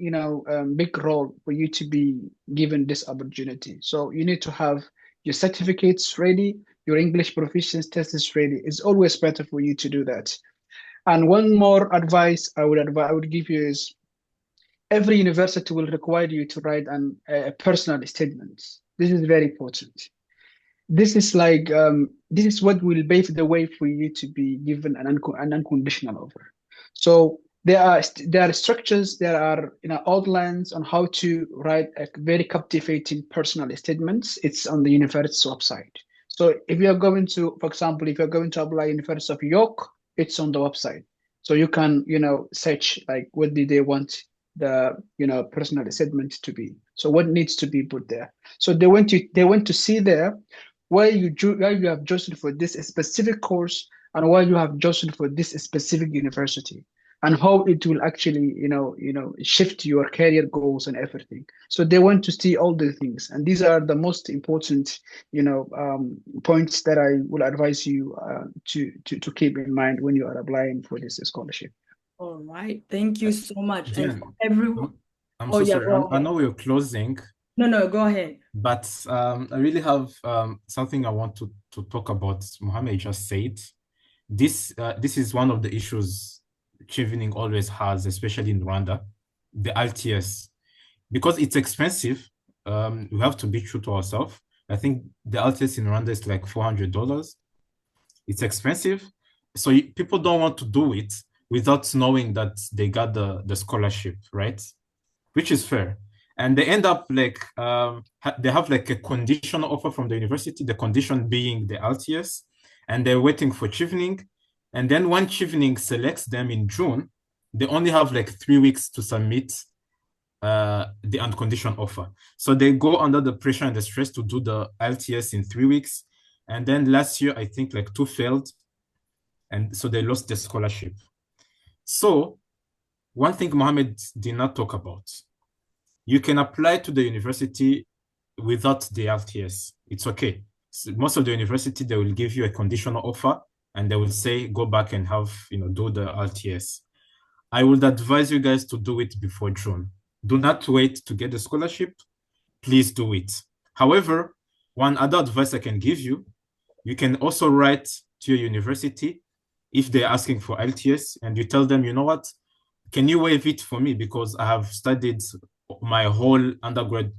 big role for you to be given this opportunity. So you need to have your certificates ready, your English proficiency test is ready. It's always better for you to do that. And one more advice I would give you is, every university will require you to write a personal statement. This is very important. This is this is what will pave the way for you to be given an unconditional offer. So there are structures, there are outlines on how to write a very captivating personal statements. It's on the university's website. So if you're going to, for example, if you're going to apply University of York, it's on the website. So you can, search like what did they want the, personal statement to be. So what needs to be put there. So they want to see there why you have chosen for this specific course and why you have chosen for this specific university and how it will actually, shift your career goals and everything. So they want to see all the things, and these are the most important, points that I will advise you to keep in mind when you are applying for this scholarship. All right. Thank you so much. And for Jen, everyone, I'm oh so yeah, sorry. go I ahead. know we're closing, No, no, go ahead. but I really have something I want to talk about. Mohammed just said this is one of the issues Chevening always has, especially in Rwanda, the LTS, because it's expensive. We have to be true to ourselves. I think the LTS in Rwanda is like $400. It's expensive, so people don't want to do it without knowing that they got the scholarship, right? Which is fair. And they end up like they have like a conditional offer from the university, the condition being the LTS, and they're waiting for Chevening. And then when Chevening selects them in June, they only have like 3 weeks to submit the unconditional offer. So they go under the pressure and the stress to do the LTS in 3 weeks. And then last year, I think like two failed. And so they lost the scholarship. So one thing Mohammed did not talk about, you can apply to the university without the LTS. It's okay. So most of the university, they will give you a conditional offer and they will say, go back and have, do the LTS. I would advise you guys to do it before June. Do not wait to get the scholarship. Please do it. However, one other advice I can give you, you can also write to your university if they're asking for LTS and you tell them, you know what, can you waive it for me because I have studied my whole undergrad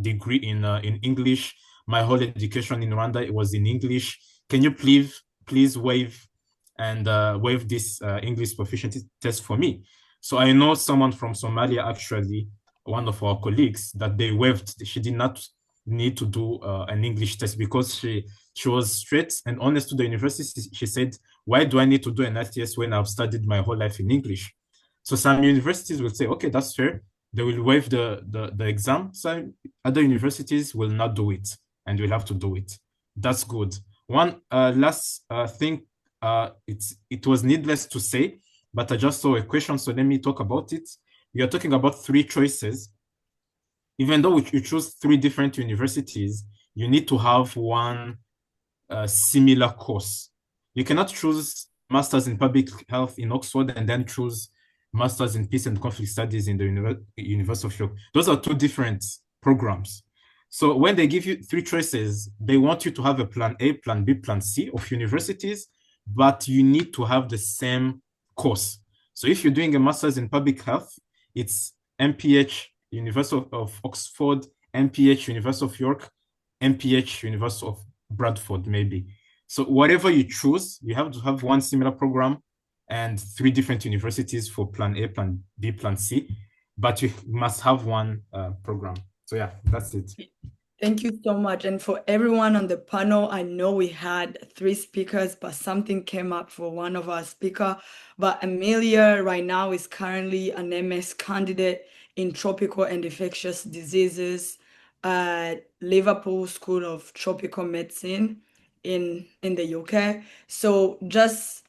degree in English. My whole education in Rwanda it was in English. Can you please waive waive this English proficiency test for me? So I know someone from Somalia, actually, one of our colleagues, that they waived. She did not need to do an English test because she was straight and honest to the university. She said, "Why do I need to do an ITS when I've studied my whole life in English?" So some universities will say, "Okay, that's fair." They will waive the exam. Some other universities will not do it, and will have to do it. That's good. One last thing, it was needless to say, but I just saw a question, so let me talk about it. We are talking about three choices. Even though you choose three different universities, you need to have one similar course. You cannot choose Masters in Public Health in Oxford and then choose Masters in Peace and Conflict Studies in the University of York. Those are two different programs. So when they give you three choices, they want you to have a plan A, plan B, plan C of universities, but you need to have the same course. So if you're doing a Masters in Public Health, it's MPH, University of Oxford, MPH, University of York, MPH, University of Bradford, maybe. So whatever you choose, you have to have one similar program and three different universities for plan A, plan B, plan C, but you must have one program. So yeah, that's it. Thank you so much. And for everyone on the panel, I know we had three speakers, but something came up for one of our speaker. But Amelia right now is currently an MS candidate in tropical and infectious diseases at Liverpool School of Tropical Medicine in the UK. So just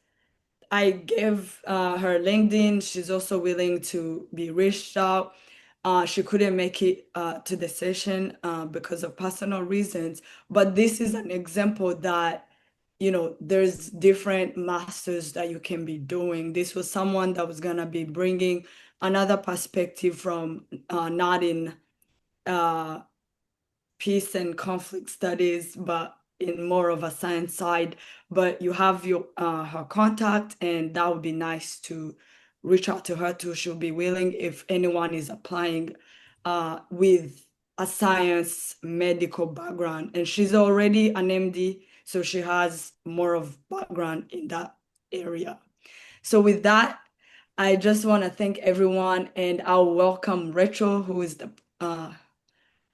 I gave her LinkedIn. She's also willing to be reached out. She couldn't make it to the session because of personal reasons. But this is an example that, there's different masters that you can be doing. This was someone that was going to be bringing another perspective from not in uh, peace and conflict studies, but in more of a science side. But you have your her contact, and that would be nice to reach out to her too. She'll be willing if anyone is applying with a science medical background, and she's already an MD, so she has more of background in that area. So with that, I just want to thank everyone, and I'll welcome Rachel, who is the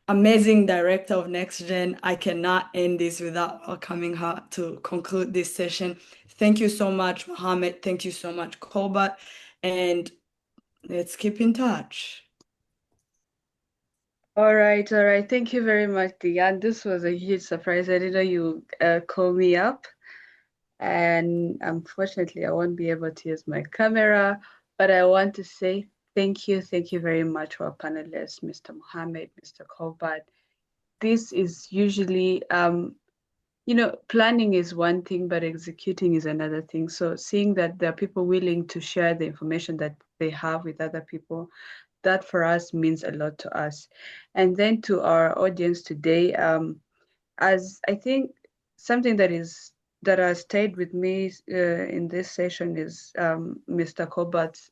amazing director of Next Gen. I cannot end this without welcoming her to conclude this session. Thank you so much, Mohammed. Thank you so much, Colbert. And let's keep in touch. All right, all right. Thank you very much, Diane. This was a huge surprise. I didn't know you call me up. And unfortunately, I won't be able to use my camera, but I want to say thank you very much to our panelists, Mr. Mohammed, Mr. Colbert. This is usually, planning is one thing, but executing is another thing. So seeing that there are people willing to share the information that they have with other people, that for us means a lot to us. And then to our audience today, as I think something that has stayed with me in this session is Mr. Colbert's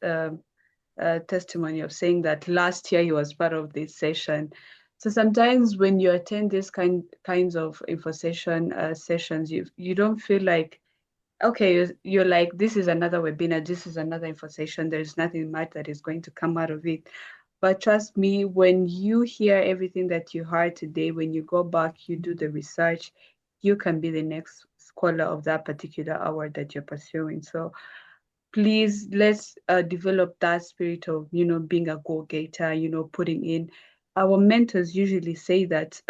testimony of saying that last year he was part of this session. So sometimes when you attend these kinds of info sessions, you don't feel like, okay, you're like, this is another webinar, this is another info session. There's nothing much that is going to come out of it. But trust me, when you hear everything that you heard today, when you go back, you do the research, you can be the next scholar of that particular hour that you're pursuing. So please, let's develop that spirit of, being a go-getter, putting in. Our mentors usually say that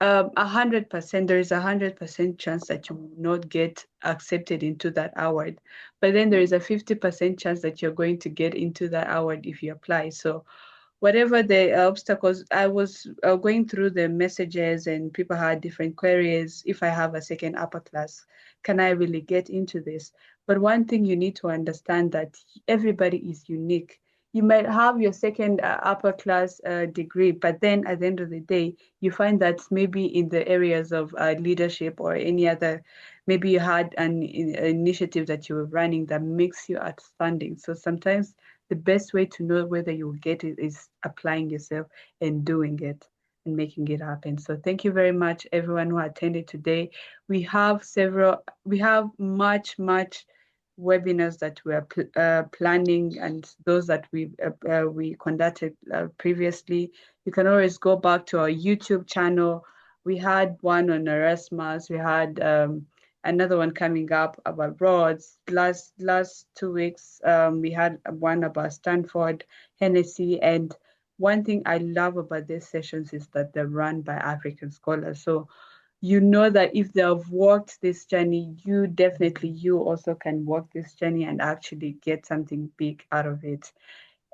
100%, there is 100% chance that you will not get accepted into that award, but then there is a 50% chance that you're going to get into that award if you apply. So whatever the obstacles, I was going through the messages and people had different queries. If I have a second upper class, can I really get into this? But one thing you need to understand that everybody is unique. You might have your second upper class degree, but then at the end of the day, you find that maybe in the areas of leadership or any other, maybe you had an initiative that you were running that makes you outstanding. So sometimes the best way to know whether you will get it is applying yourself and doing it and making it happen. So thank you very much, everyone who attended today. We have much webinars that we are planning, and those that we conducted previously. You can always go back to our YouTube channel. We had one on Erasmus. We had another one coming up about roads. Last 2 weeks, we had one about Stanford, Hennessy, and one thing I love about these sessions is that they're run by African scholars. So you know that if they have walked this journey, you also can walk this journey and actually get something big out of it.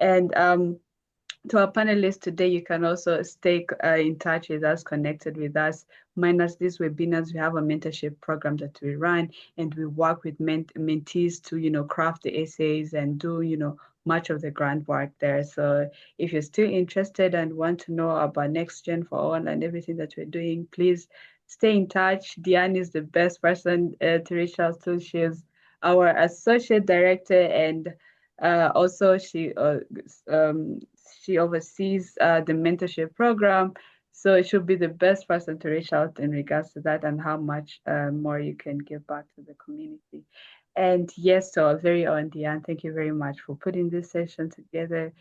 And to our panelists today, you can also stay in touch with us, connected with us. Minus these webinars, we have a mentorship program that we run, and we work with mentees to, craft the essays and do, much of the groundwork there. So if you're still interested and want to know about Next Gen for All and everything that we're doing, please stay in touch. Diane is the best person to reach out to. She's our associate director, and also she oversees the mentorship program. So it should be the best person to reach out in regards to that and how much more you can give back to the community. And yes, so our very own Diane, thank you very much for putting this session together.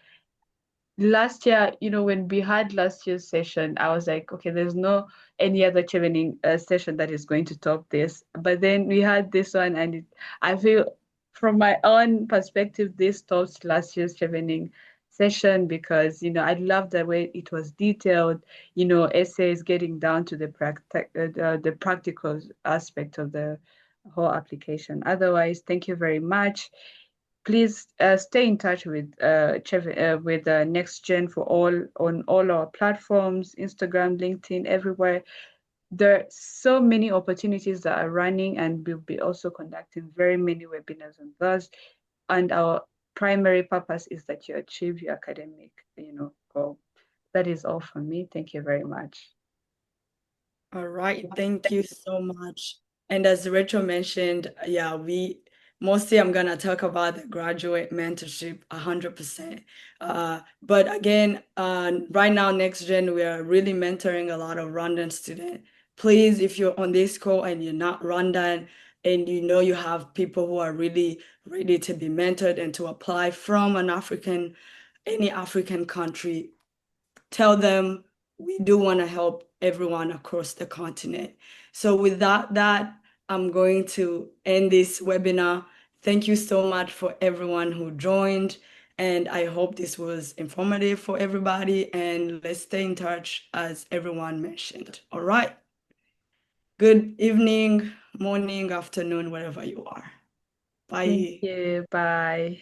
Last year, when we had last year's session, I was like, okay, there's no any other Chevening session that is going to top this. But then we had this one, and I feel from my own perspective, this tops last year's Chevening session because, I love the way it was detailed, essays getting down to the practical aspect of the whole application. Otherwise, thank you very much. Please stay in touch with Next Gen for All on all our platforms, Instagram, LinkedIn, everywhere. There are so many opportunities that are running, and we'll be also conducting very many webinars on those. And our primary purpose is that you achieve your academic, goal. That is all from me. Thank you very much. All right, thank you so much. And as Rachel mentioned, yeah, mostly I'm gonna talk about the graduate mentorship 100%. But again, right now, Next Gen, we are really mentoring a lot of Rwandan students. Please, if you're on this call and you're not Rwandan, and you have people who are really ready to be mentored and to apply from any African country, tell them we do want to help everyone across the continent. So with that, I'm going to end this webinar. Thank you so much for everyone who joined, and I hope this was informative for everybody, and let's stay in touch as everyone mentioned. All right. Good evening, morning, afternoon, wherever you are. Thank Bye. you. Bye.